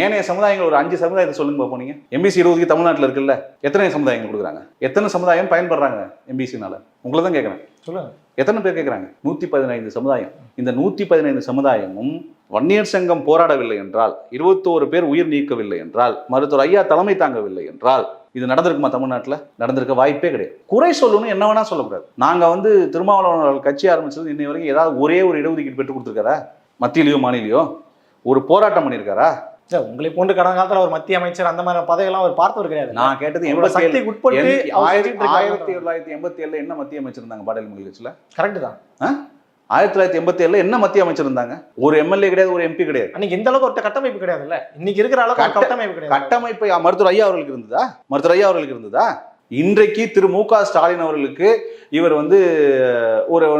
ஏனைய சமுதாயங்கள் ஒரு 5 சமுதாயத்தை சொல்லுங்க போனீங்க. எம்பிசி இடஒதுக்கீடு தமிழ்நாட்டில் இருக்குல்ல, எத்தனை சமுதாயங்கள் கொடுக்குறாங்க? எத்தனை சமுதாயம் பயன்படுறாங்க எம்பிசினால? உங்களை தான் கேட்குறேன். சொல்லுங்க, எத்தனை பேர் கேட்குறாங்க? 115 சமுதாயம். இந்த 115 சமுதாயமும் வன்னியர் சங்கம் போராடவில்லை என்றால், 21 பேர் உயிர் நீக்கவில்லை என்றால், மருத்துவர் ஐயா தலைமை தாங்கவில்லை என்றால் இது நடந்திருக்குமா? தமிழ்நாட்டில் நடந்திருக்க வாய்ப்பே கிடையாது. குறை சொல்லணும், என்ன வேணா சொல்லக்கூடாது. நாங்க திருமாவளவன் கட்சி ஆரம்பிச்சது இன்னை வரைக்கும் ஏதாவது ஒரே ஒரு இடஒதுக்கீடு பெற்றுக் கொடுத்துருக்காரா? மத்தியிலையோ மாநிலையோ ஒரு போராட்டம் பண்ணியிருக்காரா? உங்களை போன்று கடந்த காலத்துல ஒரு மத்திய அமைச்சர் அந்த மாதிரி பதவியெல்லாம் அவர் பார்த்தவர் கிடையாது. நான் கேட்டது 1987 என்ன மத்திய அமைச்சர் இருந்தாங்க பாடல் மகிழ்ச்சியில? கரெக்ட் தான். 1987 என்ன மத்திய அமைச்சர் இருந்தாங்க? ஒரு எம்எல்ஏ கிடையாது, ஒரு எம்பி கிடையாது. அன்னைக்கு எந்த அளவுக்கு ஒரு கட்டமைப்பு கிடையாதுல்ல. இன்னைக்கு இருக்கிற அளவுக்கு கட்டமைப்பு கிடையாது. கட்டமைப்பு மருத்துவர் ஐயா அவர்களுக்கு இருந்ததா? மருத்துவர் ஐயா அவர்களுக்கு இருந்ததா? இன்றைக்கு திரு மு.க. ஸ்டாலின் அவர்களுக்கு இவர்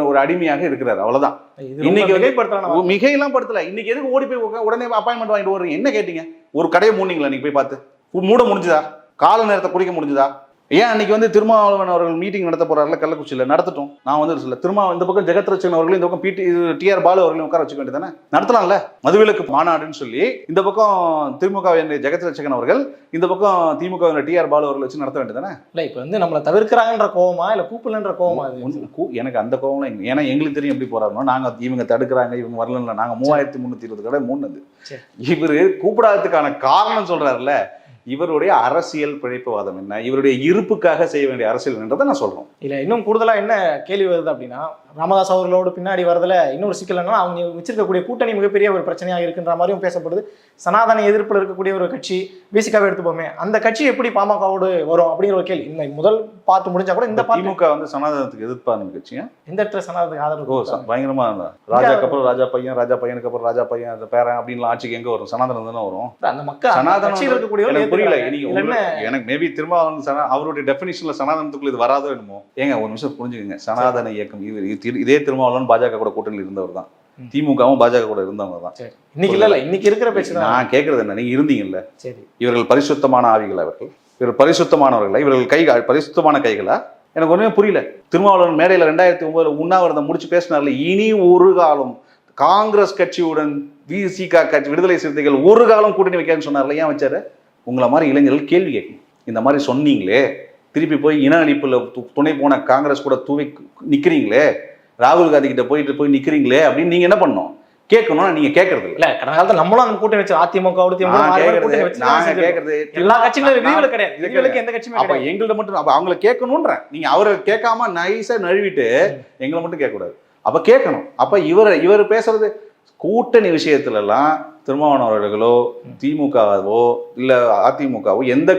ஒரு அடிமையாக இருக்கிறார். அவ்வளவுதான். இன்னைக்கு மிகையெல்லாம் படுத்தல. இன்னைக்கு எதுக்கு ஓடி போய் உடனே அப்பாயின்மெண்ட் வாங்கிட்டு வர்றீங்க? என்ன கேட்டீங்க? ஒரு கடையை மூடிங்களா? நீங்க போய் பார்த்து மூட முடிஞ்சுதா? கால நேரத்தை குடிக்க முடிஞ்சுதா? ஏன் அன்னைக்கு திருமாவளவன் அவர்கள் மீட்டிங் நடத்த போறாருல கள்ளக்குறிச்சியில, நடத்தட்டும். நான் சொல்ல இந்த பக்கம் ஜெகத் ரட்சகன் அவர்களும் இந்த பக்கம் டிஆர் பாலு அவர்களையும் உட்கார வச்சுக்க வேண்டியதானே? நடத்தலாம்ல மதுவிலக்கு மாநாடுன்னு சொல்லி. இந்த பக்கம் திமுக ஜெகத் ரட்சகன் அவர்கள், இந்த பக்கம் திமுக டிஆர் பாலு அவர்கள் வச்சு நடத்த வேண்டியதானே? இல்ல இப்ப நம்மள தவிர்க்கிறாங்கன்ற கோவமா இல்ல கூப்பிடலன்ற கோவமா? எனக்கு அந்த கோவம். ஏன்னா எங்களுக்கு தெரியும் எப்படி போறாருன்னு. நாங்க இவங்க தடுக்கிறாங்க, இவங்க வரல. நாங்க 3320 கடை மூணுது. இவரு கூப்பிடாததுக்கான காரணம் சொல்றாருல்ல, இவருடைய அரசியல் பிழைப்புவாதம் என்ன, இவருடைய இருப்புக்காக செய்ய வேண்டிய அரசியல் என்றதை நான் சொல்றோம். இல்ல இன்னும் கூடுதலா என்ன கேள்வி வருது அப்படின்னா, ராமதாஸ் அவர்களோடு பின்னாடி வரதுல இன்னொரு சிக்கல் என்னன்னா, அவங்க வச்சிருக்கக்கூடிய கூட்டணி மிகப்பெரிய ஒரு பிரச்சனையாக இருக்குன்ற மாதிரியும் பேசப்படுது. சனாதன எதிர்ப்புல இருக்கக்கூடிய ஒரு கட்சி பிசிகாவை எடுத்துப்போமே, அந்த கட்சி எப்படி பாமகவோடு வரும் அப்படிங்கிற ஒரு கேள்வி. இந்த முதல் பார்த்து முடிஞ்சா கூட இந்த திமுக சனாதனத்துக்கு எதிர்ப்பான கட்சியா? இந்த இடத்துல சனாதனத்துக்கு ஆதரவு பயங்கரமா இருந்தா. ராஜாக்கு அப்புறம் ராஜா பையன், ராஜா பையனுக்கு அப்புறம் ராஜா பையன், அந்த பேரன் அப்படின்னு ஆட்சிக்கு எங்க வரும்? சனாதனம் தானே வரும். அந்த மக்கள் சனாதனம் இருக்கக்கூடிய புரியல. எனக்கு மேபி திரும்ப அவருடைய டெபினிஷன்ல சனாதனத்துக்குள்ள இது வராதோ என்னமோ. ஏங்க ஒரு நிமிஷம் புரிஞ்சுக்கங்க. சனாதன இயக்கம் இதே திருமாவளவன் பாஜக கூட கூட்டணியில் இருந்தவர் தான். திமுகவும் பாஜக கூட இருந்தவங்க தான். இன்னைக்கு இல்ல, இன்னைக்கு இருக்கிற பேச்சு நான் கேட்கறது என்ன, நீங்க இருந்தீங்கல்ல, இவர்கள் பரிசுத்தமான ஆவிகள், இவர்கள் பரிசுத்தமானவர்களா, இவர்கள் கைகள் பரிசுத்தமான கைகளா? எனக்கு ஒண்ணுமே புரியல. திருமாவளவன் மேடையில 2009 உண்ணாவிரதம் முடிச்சு பேசினார்ல, இனி ஒரு காலம் காங்கிரஸ் கட்சியுடன் விசிக கட்சி, விடுதலை சிறுத்தைகள் ஒரு காலம் கூட்டணி வைக்காதுன்னு சொன்னார்ல. ஏன் வச்சாரு? உங்களை மாதிரி இளைஞர்கள் கேள்வி கேட்கணும். இந்த மாதிரி சொன்னீங்களே, திருப்பி போய் இன அழிப்புல துணை போன காங்கிரஸ் கூட தூவி நிக்கிறீங்களே, ராகுல் காந்தி கிட்ட போய் நிக்கிறீங்களே அப்படின்னு நீங்க என்ன பண்ணணும்? கேட்கணும். நீங்க கேட்கறது இல்ல. கடந்த காலத்துல நம்மளும் அந்த கூட்டணி வச்சு அதிமுக கேட்கறது எல்லா கட்சிகளும் கிடையாது. எந்த கட்சியுமே அப்ப எங்கள்ட்ட மட்டும் அப்ப அவங்களை கேட்கணும்ன்ற. நீங்க அவரை கேட்காம நைஸா நழுவிட்டு எங்களை மட்டும் கேட்க கூடாது. அப்ப கேட்கணும். அப்ப இவர் பேசுறது கூட்டணி விஷயத்துலலாம் திருமாவளவன் அவர்களோ திமுகவோ இல்லை அதிமுகவோ எந்த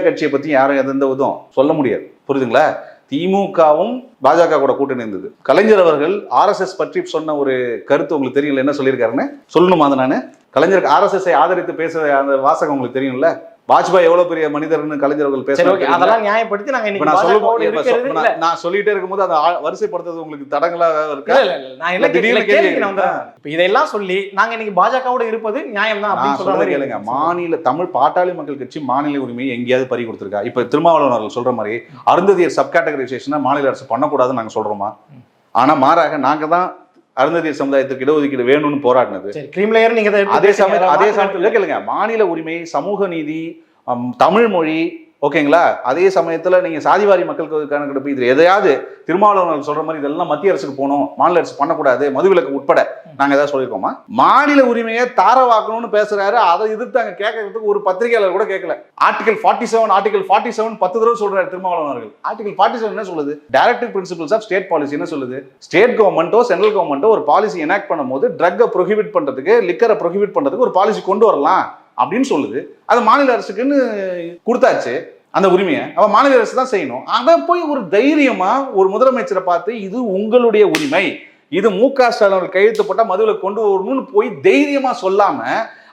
கட்சியை பற்றி யாரும் எந்த விதம் சொல்ல முடியாது. புரியுதுங்களா? திமுகவும் பாஜக கூட கூட்டணி இருந்தது. கலைஞர் அவர்கள் RSS பற்றி சொன்ன ஒரு கருத்து உங்களுக்கு தெரியல, என்ன சொல்லியிருக்காருன்னு சொல்லணுமா? அதை நான் கலைஞருக்கு RSS ஆதரித்து பேசுற அந்த வாசகம் உங்களுக்கு தெரியும்ல. வாஜ்பாய் எவ்வளவு பெரிய மனிதர்னு கலைஞர் அவர்கள் பேசுறாங்க. அதெல்லாம் நியாயப்படுத்தி நாங்க இன்னைக்கு நான் சொல்லிட்டே இருக்கும்போது அந்த வரிசைப்படுத்துறது உங்களுக்கு தடங்களா இருக்கா? நான் என்ன திடீர்னு இதெல்லாம் சொல்லி நாங்க இன்னைக்கு பாஜகவோட இருப்பது நியாயம் தான் அப்படின்னு சொல்றாங்க. கேளுங்க, மாநில தமிழ் பாட்டாளி மக்கள் கட்சி மாநில உரிமையை எங்கேயாவது பறி கொடுத்திருக்கா? இப்ப திருமாவளவன் அவர்கள் சொல்ற மாதிரி அருந்ததியர் சப் கேட்டகரைசேஷனை மாநில அரசு பண்ணக்கூடாதுன்னு நாங்க சொல்றோமா? ஆனா மாறாக நாங்க தான் அருந்ததியர் சமுதாயத்துக்கு இடஒதுக்கீடு வேணும்னு போராடினது. அதே சமயத்துல கேளுங்க, மாநில உரிமை, சமூக நீதி, தமிழ் மொழி, ஓகேங்களா? அதே சமயத்துல நீங்க சாதிவாரி மக்களுக்கு கணக்கெடுப்பு, இது எதையாவது திருமாவளவன் சொல்ற மாதிரி இதெல்லாம் மத்திய அரசுக்கு போகணும், மாநில அரசு பண்ணக்கூடாது, மதுவிலக்கு உட்பட நாங்க ஏதாவது சொல்லியிருக்கோமா? மாநில உரிமையை தாரவாக்கணும்னு பேசுறாரு. அதை எதிர்த்து அங்க கேட்கறதுக்கு ஒரு பத்திரிகையாளர் கூட கேட்கல. ஆர்டிகல் 47 10 தடவை சொல்றாரு திருமாவளவன் அவர்கள். ஆர்டிகல் 47 என்ன சொல்லுது? Directive principles of state policy என்ன சொல்லுது? ஸ்டேட் கவர்மெண்ட்டோ சென்ட்ரல் கவர்மெண்ட்டோ ஒரு பாலிசி எனாக்ட் பண்ணும்போது ட்ரக்கை ப்ரொஹிபிட் பண்றதுக்கு, லிக்கரை ப்ரொஹிபிட் பண்றதுக்கு ஒரு பாலிசி கொண்டு வரலாம் அப்படின்னு சொல்லுது. அது மாநில அரசுக்குன்னு கொடுத்தாச்சு அந்த உரிமையை. அவ மாநில அரசு தான் செய்யணும். அதை போய் ஒரு தைரியமா ஒரு முதலமைச்சரை பார்த்து இது உங்களுடைய உரிமை, இது MK ஸ்டாலின் கையெழுத்து போட்டா மதுவில கொண்டு வரணும்னு போய் தைரியமா சொல்லாம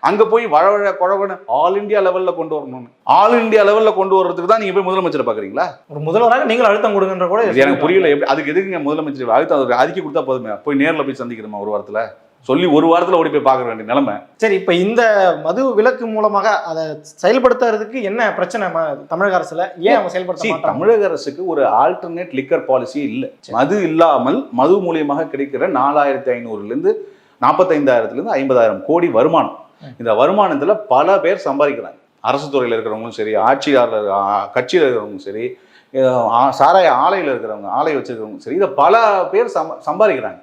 அங்க போய் வழவழ குழவன ஆல் இந்தியா லெவல்ல கொண்டு வரணும்னு, ஆல் இந்தியா லெவல்ல கொண்டு வர்றதுக்கு தான் நீங்க போய் முதலமைச்சரை பாக்குறீங்களா? ஒரு முதல்வராக நீங்கள் அழுத்தம் கொடுங்கன்ற கூட எனக்கு புரியல. எப்படி அதுக்கு எதுக்குங்க முதலமைச்சர் அழுத்தம்? அறிக்கை கொடுத்தா போதுமே, போய் நேரில் போய் சந்திக்கிறோமா? ஒரு வாரத்துல சொல்லி ஒரு வாரத்துல ஓடி போய் பார்க்க வேண்டிய நிலைமை. சரி, இப்ப இந்த மது விலக்கு மூலமாக அதை செயல்படுத்துறதுக்கு என்ன பிரச்சனை தமிழக அரசுல? ஏன் அவங்க செயல்படுத்த? தமிழக அரசுக்கு ஒரு ஆல்டர்னேட் லிக்கர் பாலிசி இல்லை. மது இல்லாமல் மது மூலியமாக கிடைக்கிற 4500 45,000 50,000 கோடி வருமானம். இந்த வருமானத்துல பல பேர் சம்பாதிக்கிறாங்க. அரசு துறையில் இருக்கிறவங்களும் சரி, ஆட்சியாளர் கட்சியில் இருக்கிறவங்களும் சரி, சாராய ஆலையில் இருக்கிறவங்க, ஆலை வச்சிருக்கிறவங்க சரி, இதை பல பேர் சம்பாதிக்கிறாங்க.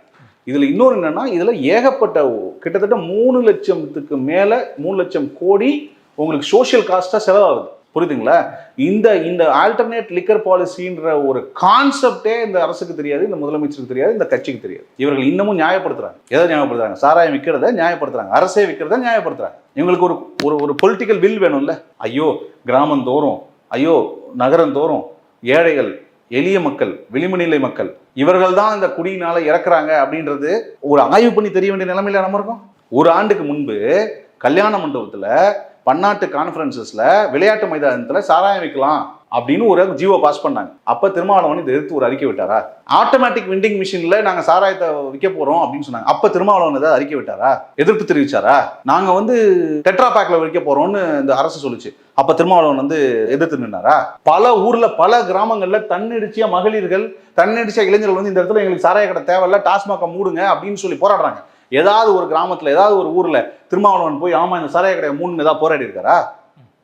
இதுல இன்னொரு என்னன்னா, இதுல ஏகப்பட்ட கிட்டத்தட்ட 3 லட்சத்துக்கு மேல 3 லட்சம் கோடி உங்களுக்கு சோசியல் காஸ்டா செலவாகுது. புரியுதுங்களா? இந்த ஆல்டர்னேட் லிக்கர் பாலிசின்ற ஒரு கான்செப்டே இந்த அரசுக்கு தெரியாது, இந்த முதலமைச்சருக்கு தெரியாது, இந்த கட்சிக்கு தெரியாது. இவர்கள் இன்னமும் நியாயப்படுத்துறாங்க. எதை நியாயப்படுத்துறாங்க? சாராயம் விற்கிறத நியாயப்படுத்துறாங்க, அரசே விற்கிறத நியாயப்படுத்துறாங்க. இவங்களுக்கு ஒரு பொலிட்டிக்கல் வில் வேணும்ல. ஐயோ கிராமம் தோறும், ஐயோ நகரம் தோறும் ஏழைகள், எளிய மக்கள், விளிம்புநிலை மக்கள், இவர்கள் தான் இந்த குடியினால இறக்குறாங்க அப்படின்றது ஒரு ஆய்வு பண்ணி தெரிய வேண்டிய நிலைமையில நம்ம இருக்கோம். ஒரு ஆண்டுக்கு முன்பு கல்யாண மண்டபத்துல, பன்னாட்டு கான்ஃபரன்சஸ்ல, விளையாட்டு மைதானத்துல சாராயம் வைக்கலாம் அப்படின்னு ஒரு ஜீவோ பாஸ் பண்ணாங்க. அப்ப திருமாவளவன் இதை எதிர்த்து ஒரு அறிக்கை விட்டாரா? ஆட்டோமேட்டிக் வெண்டிங் மிஷின்ல நாங்க சாராயத்தை விற்க போறோம் அப்படின்னு சொன்னாங்க. அப்ப திருமாவளவன் ஏதாவது அறிக்கை விட்டாரா? எதிர்ப்பு தெரிவிச்சாரா? நாங்க டெட்ரா பேக்ல விற்க போறோம்னு இந்த அரசு சொல்லுச்சு. அப்ப திருமாவளவன் எதிர்த்து நின்னாரா? பல ஊர்ல, பல கிராமங்கள்ல தன்னெடுச்சியா மகளிர்கள், தன்னெடுச்சியா இளைஞர்கள் இந்த இடத்துல எங்களுக்கு சாராய கடை தேவையில்ல, டாஸ்மாக மூடுங்க அப்படின்னு சொல்லி போராடுறாங்க. ஏதாவது ஒரு கிராமத்துல, ஏதாவது ஒரு ஊர்ல திருமாவளவன் போய் ஆமா இந்த சாராய கடையை மூணு ஏதாவது போராடி இருக்காரா?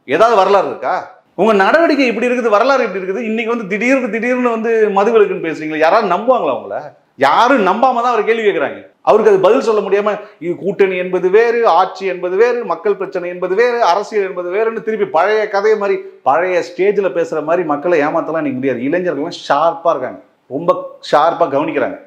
ஏதாவது வரலாறு இருக்கா? உங்க நடவடிக்கை இப்படி இருக்குது, வரலாறு இப்படி இருக்குது. இன்னைக்கு திடீர்னு மதுவிலக்குன்னு பேசுறீங்களா? யாராவது நம்புவாங்களா? அவங்கள யாரும் நம்பாம தான் அவர் கேள்வி கேட்கிறாங்க. அவருக்கு அது பதில் சொல்ல முடியாம, இது கூட்டணி என்பது வேறு, ஆட்சி என்பது வேறு, மக்கள் பிரச்சனை என்பது வேறு, அரசியல் என்பது வேறுன்னு திருப்பி பழைய கதை மாதிரி, பழைய ஸ்டேஜ்ல பேசுற மாதிரி மக்களை ஏமாத்தலாம் நீங்க முடியாது. இளைஞர்கள்லாம் ஷார்ப்பா இருக்காங்க, ரொம்ப ஷார்ப்பா கவனிக்கிறாங்க.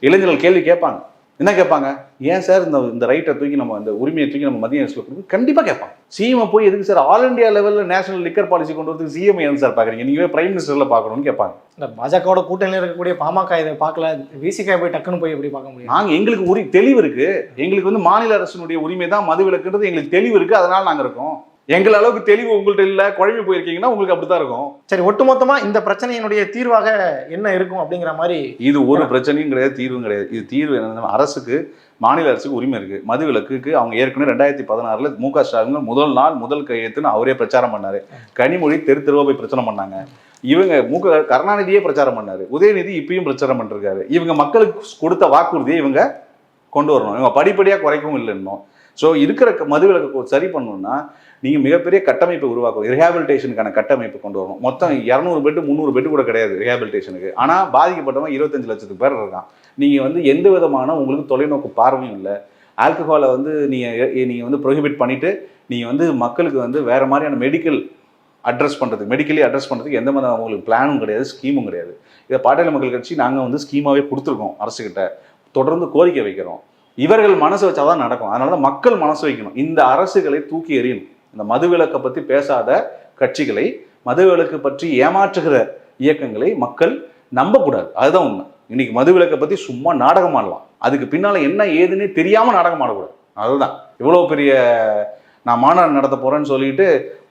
இளைஞர்கள் கேள்வி கேட்பாங்க. என்ன கேட்பாங்க? ஏன் சார் இந்த ரைட்டை தூக்கி நம்ம, இந்த உரிமையை தூக்கி நம்ம மத்திய அரசுல கொடுத்து கண்டிப்பா கேட்பாங்க. சிஎம் போய் எதுக்கு சார் ஆல் இந்தியா லெவலில் நேஷனல் லிக்கர் பாலிசி கொண்டு வரதுக்கு சிஎம் ஏன் சார் பாக்குறீங்க? நீங்க பிரைம் மினிஸ்டர்ல பாக்கணும்னு கேட்பாங்க. இந்த பாஜகவோட கூட்டணியில் இருக்கக்கூடிய பாமக இதை பார்க்கல, விசிகா போய் டக்குன்னு போய் எப்படி பார்க்க முடியும்? நாங்க எங்களுக்கு தெளிவு இருக்கு. எங்களுக்கு மாநில அரசினுடைய உரிமை தான் மதுவிலக்குன்றது எங்களுக்கு தெளிவு இருக்கு. அதனால நாங்க இருக்கோம். எங்கள் அளவுக்கு தெளிவு உங்கள்கிட்ட இல்ல, குழம்பி போயிருக்கீங்கன்னா உங்களுக்கு அப்படித்தான் இருக்கும். சரி, ஒட்டுமொத்தமா இந்த பிரச்சனையினுடைய தீர்வாக என்ன இருக்கும் அப்படிங்கிற மாதிரி? இது ஒரு பிரச்சனையும் கிடையாது, தீர்வும் கிடையாது. இது தீர்வு என்ன? அரசுக்கு, மாநில அரசுக்கு உரிமை இருக்கு. மதுவிலக்குக்கு அவங்க ஏற்கனவே 2016 MK ஸ்டாலின் முதல் நாள் முதல் கையெழுத்துன்னு அவரே பிரச்சாரம் பண்ணாரு. கனிமொழி தெருவா போய் பிரச்சனை பண்ணாங்க. இவங்க கருணாநிதியே பிரச்சாரம் பண்ணாரு. உதயநிதி இப்பயும் பிரச்சாரம் பண்ணிருக்காரு. இவங்க மக்களுக்கு கொடுத்த வாக்குறுதியை இவங்க கொண்டு வரணும். இவங்க படிப்படியா குறைக்கவும் இல்லைன்னும். ஸோ இருக்கிற மதுவிலக்கு சரி பண்ணணும்னா நீங்க மிகப்பெரிய கட்டமைப்பை உருவாக்கணும். ரிஹாபிலிட்டேஷனுக்கான கட்டமைப்பு கொண்டு வரணும். மொத்தம் 200 பெட்டு 300 பெட்டு கூட கிடையாது ரிஹாபிலிட்டேஷனுக்கு. ஆனா பாதிக்கப்பட்டவங்க 25 லட்சத்துக்கு பேர் இருக்கான். நீங்க எந்த விதமான உங்களுக்கு தொலைநோக்கு பார்வையும் இல்லை. ஆல்கஹாலை நீங்க ப்ரொஹிபிட் பண்ணிட்டு நீங்க மக்களுக்கு வேற மாதிரியான மெடிக்கலி அட்ரஸ் பண்றதுக்கு எந்த மாதிரி உங்களுக்கு பிளானும் கிடையாது, ஸ்கீமும் கிடையாது. இதை பாட்டாளி மக்கள் கட்சி நாங்கள் ஸ்கீமாவே கொடுத்துருக்கோம். அரசுகிட்ட தொடர்ந்து கோரிக்கை வைக்கிறோம். இவர்கள் மனசு வச்சாதான் நடக்கும். அதனாலதான் மக்கள் மனசு வைக்கணும். இந்த அரசுகளை தூக்கி எறியணும். இந்த மதுவிலக்கை பத்தி பேசாத கட்சிகளை, மதுவிலக்கு பற்றி ஏமாற்றுகிற இயக்கங்களை மக்கள் நம்பக்கூடாது. அதுதான் உண்மை. இன்னைக்கு மதுவிலக்கை பத்தி சும்மா நாடகம் ஆடலாம், அதுக்கு பின்னால என்ன ஏதுன்னு தெரியாம நாடகம் ஆடக்கூடாது. அதுதான் இவ்வளவு பெரிய நான் மாநாடு நடத்த போறேன்னு சொல்லிட்டு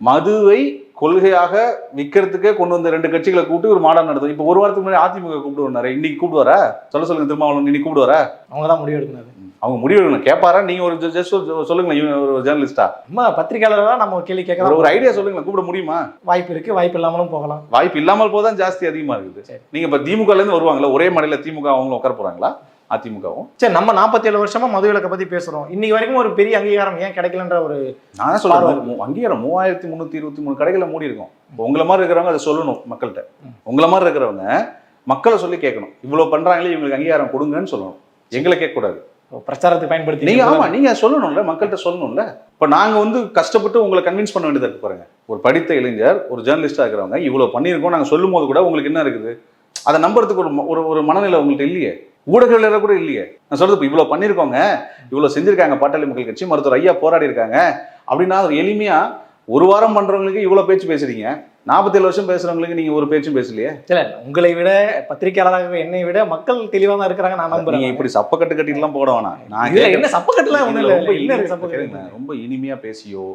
மதுவை கொள்கையாக விற்கிறதுக்கே கொண்டு வந்த 2 கட்சிகளை கூப்பிட்டு ஒரு மாநாடு நடத்தும். இப்போ ஒரு வாரத்துக்கு முன்னாடி அதிமுக கூப்பிட்டு வந்தாரு, இன்னைக்கு கூப்பிட்டு வர சொல்லுங்க திருமாவளவன் இன்னைக்கு கூப்பிட்டு வர. அவங்க தான் முடிவு எடுக்கணும். அவங்க முடிவு எடுக்கணும். கேட்பாரா? நீங்க ஒரு ஜஸ்ட் சொல்லுங்களேன், ஒரு ஜேர்னலிஸ்டா அம்மா பத்திரிகையாளராக நம்ம கேள்வி கேட்கலாம். ஒரு ஐடியா சொல்லுங்களேன், கூப்பிட முடியுமா? வாய்ப்பு இருக்கு, வாய்ப்பு இல்லாமலும் போகலாம். வாய்ப்பு இல்லாமல் போதான் ஜாஸ்தி அதிகமா இருக்குது. நீங்க இப்ப திமுகல இருந்து வருவாங்களா, ஒரே மாநில திமுக அவங்களும் உட்கார போறாங்களா? அதிமுகவும் சரி, நம்ம 47 வருஷமா மதுவிலக்கை பத்தி பேசுறோம். இன்னைக்கு வரைக்கும் ஒரு பெரிய அங்கீகாரம் ஏன் கிடைக்கலன்ற ஒரு நான் சொல்றேன். அங்கீகாரம் 3323 கடைகளை மூடி இருக்கும். உங்களை மாதிரி இருக்கிறவங்க அதை சொல்லணும் மக்கள்கிட்ட. உங்களை மாதிரி இருக்கிறவங்க மக்களை சொல்லி கேட்கணும், இவ்வளவு பண்றாங்களே இவங்களுக்கு அங்கீகாரம் கொடுங்கன்னு சொல்லணும். எங்களை கேட்கக்கூடாது. பிரச்சாரத்தை பயன்படுத்தி நீங்க ஆமா நீங்க சொல்லணும்ல, மக்கள்கிட்ட சொல்லணும்ல. இப்ப நாங்க வந்து கஷ்டப்பட்டு உங்களை கன்வின்ஸ் பண்ண வேண்டியதா இருக்கு பாருங்க. ஒரு படித்த இளைஞர், ஒரு ஜேர்னலிஸ்டா இருக்கிறவங்க இவ்வளவு பண்ணியிருக்கோம் நாங்க சொல்லும் போது கூட உங்களுக்கு என்ன இருக்குது, அதை நம்புறதுக்கு ஒரு மனநிலை உங்கள்கிட்ட இல்லையே, ஊடகங்கள் கூட இல்லையே. நான் சொல்றது இப்போ இவ்வளவு பண்ணியிருக்கோங்க, இவ்வளவு செஞ்சிருக்காங்க பாட்டாளி மக்கள் கட்சி, மருத்துவர் ஐயா போராடி இருக்காங்க அப்படின்னா ஒரு எளிமையா ஒரு வாரம் பண்றவங்களுக்கு இவ்வளவு பேச்சு பேசுறீங்க, 47 வருஷம் பேசுறவங்களுக்கு நீங்க ஒரு பேச்சும் பேசலையே. இல்ல உங்களை விட பத்திரிகையாளராக என்னை விட மக்கள் தெளிவா தான் இருக்கிறாங்க. நான் நம்புறேன். நீங்க இப்படி சப்பக்கட்டு கட்டிட்டுலாம் போட வேணாம். நான் என்ன சப்பக்கட்டுலாம் ஒண்ணு இல்ல. ரொம்ப இனிமையா பேசியோ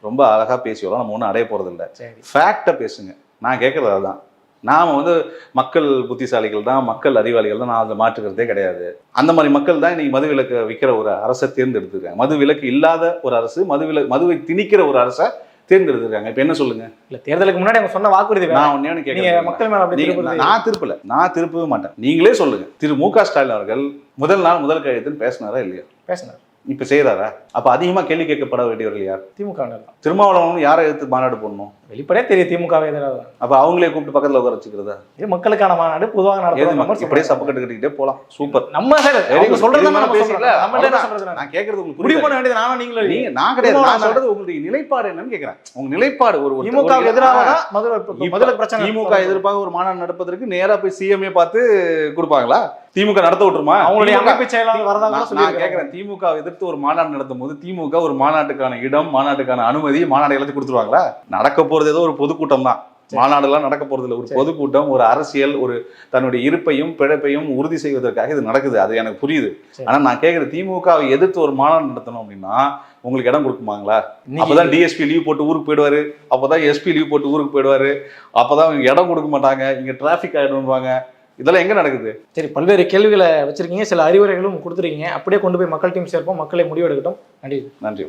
ரொம்ப அழகா பேசியோ நம்ம ஒன்றும் அடைய போறது இல்லை. ஃபேக்டா பேசுங்க. நான் கேட்கறது அதுதான். நாம வந்து மக்கள் புத்திசாலிகள் தான், மக்கள் அறிவாளிகள் தான், நான் அதை மாற்றுக்கிறதே கிடையாது. அந்த மாதிரி மக்கள் தான் இன்னைக்கு மதுவிலக்கு விற்கிற ஒரு அரசை தேர்ந்தெடுத்துருக்காங்க. மதுவிலக்கு இல்லாத ஒரு அரசு, மதுவை திணிக்கிற ஒரு அரசை தேர்ந்தெடுத்திருக்காங்க. இப்ப என்ன சொல்லுங்க? இல்ல தேர்தலுக்கு முன்னாடி அவங்க சொன்ன வாக்குறுதி நான் ஒன்னு கேட்க மக்கள் மேல அப்படி நான் திருப்பவே மாட்டேன். நீங்களே சொல்லுங்க. திரு மு.க. ஸ்டாலின் அவர்கள் முதல் நாள் முதல் கையெழுத்துன்னு பேசினாரா இல்லையா? பேசினார். இப்ப செய்யறாரா? அப்ப அதிகமா கேள்வி கேட்கப்பட வேண்டியவர்கள் யார்? திமுக. திருமாவளவன் யாரை எடுத்து மாநாடு போடணும்? வெளிப்படையா தெரியும் திமுகவே எதிராக. அப்ப அவங்களே கூப்பிட்டு பக்கத்துல உட்கார வச்சுக்கிறதா? இது மக்களுக்கான மாநாடு பொதுவாக நடத்துறது. இப்படியே சப்பக்கட்டு கட்டிக்கிட்டே போலாம். சூப்பர். நம்ம சொல்றது நான் கேட்கறது உங்களுக்கு முடிவு பண்ண வேண்டியது நானும் நீங்களும். நான் கிடையாது. நான் சொல்றது உங்களுடைய நிலைப்பாடு என்னன்னு கேட்கிறேன். உங்க நிலைப்பாடு ஒரு திமுக எதிராக முதல்ல பிரச்சனை. திமுக எதிர்ப்பாக ஒரு மாநாடு நடப்பதற்கு நேரா போய் சிஎம்ஏ பார்த்து கொடுப்பாங்களா? திமுக நடத்த விட்டுருமா? அவங்களுடைய அமைப்பு செயலாளர் வரதாக நான் கேட்கிறேன். திமுக எதிர்த்து ஒரு மாநாடு நடத்தும் போது திமுக ஒரு மாநாட்டுக்கான இடம், மாநாட்டுக்கான அனுமதி, மாநாடு எல்லாத்தையும் கொடுத்துருவாங்களா? நடக்க போறது ஏதோ ஒரு பொதுக்கூட்டம் தான். மாநாடு எல்லாம் நடக்க போறது இல்லை. ஒரு பொதுக்கூட்டம், ஒரு அரசியல், ஒரு தன்னுடைய இருப்பையும் பிழைப்பையும் உறுதி செய்வதற்காக இது நடக்குது. அது எனக்கு புரியுது. ஆனா நான் கேட்கிற திமுகவை எதிர்த்து ஒரு மாநாடு நடத்தணும் அப்படின்னா உங்களுக்கு இடம் கொடுக்குமாங்களா? அப்பதான் டிஎஸ்பி லீவ் போட்டு ஊருக்கு போயிடுவாரு, அப்பதான் எஸ்பி லீவ் போட்டு ஊருக்கு போயிடுவாரு, அப்பதான் இடம் கொடுக்க மாட்டாங்க, இங்க டிராபிக் ஆயிடுவாங்க. இதெல்லாம் எங்க நடக்குது? சரி, பல்வேறு கேள்விகளை வச்சிருக்கீங்க, சில அறிவுரைகளும் கொடுத்துருக்கீங்க. அப்படியே கொண்டு போய் மக்கள் டீம் சேர்ப்போம். மக்களை முடிவெடுக்கட்டும். நன்றி.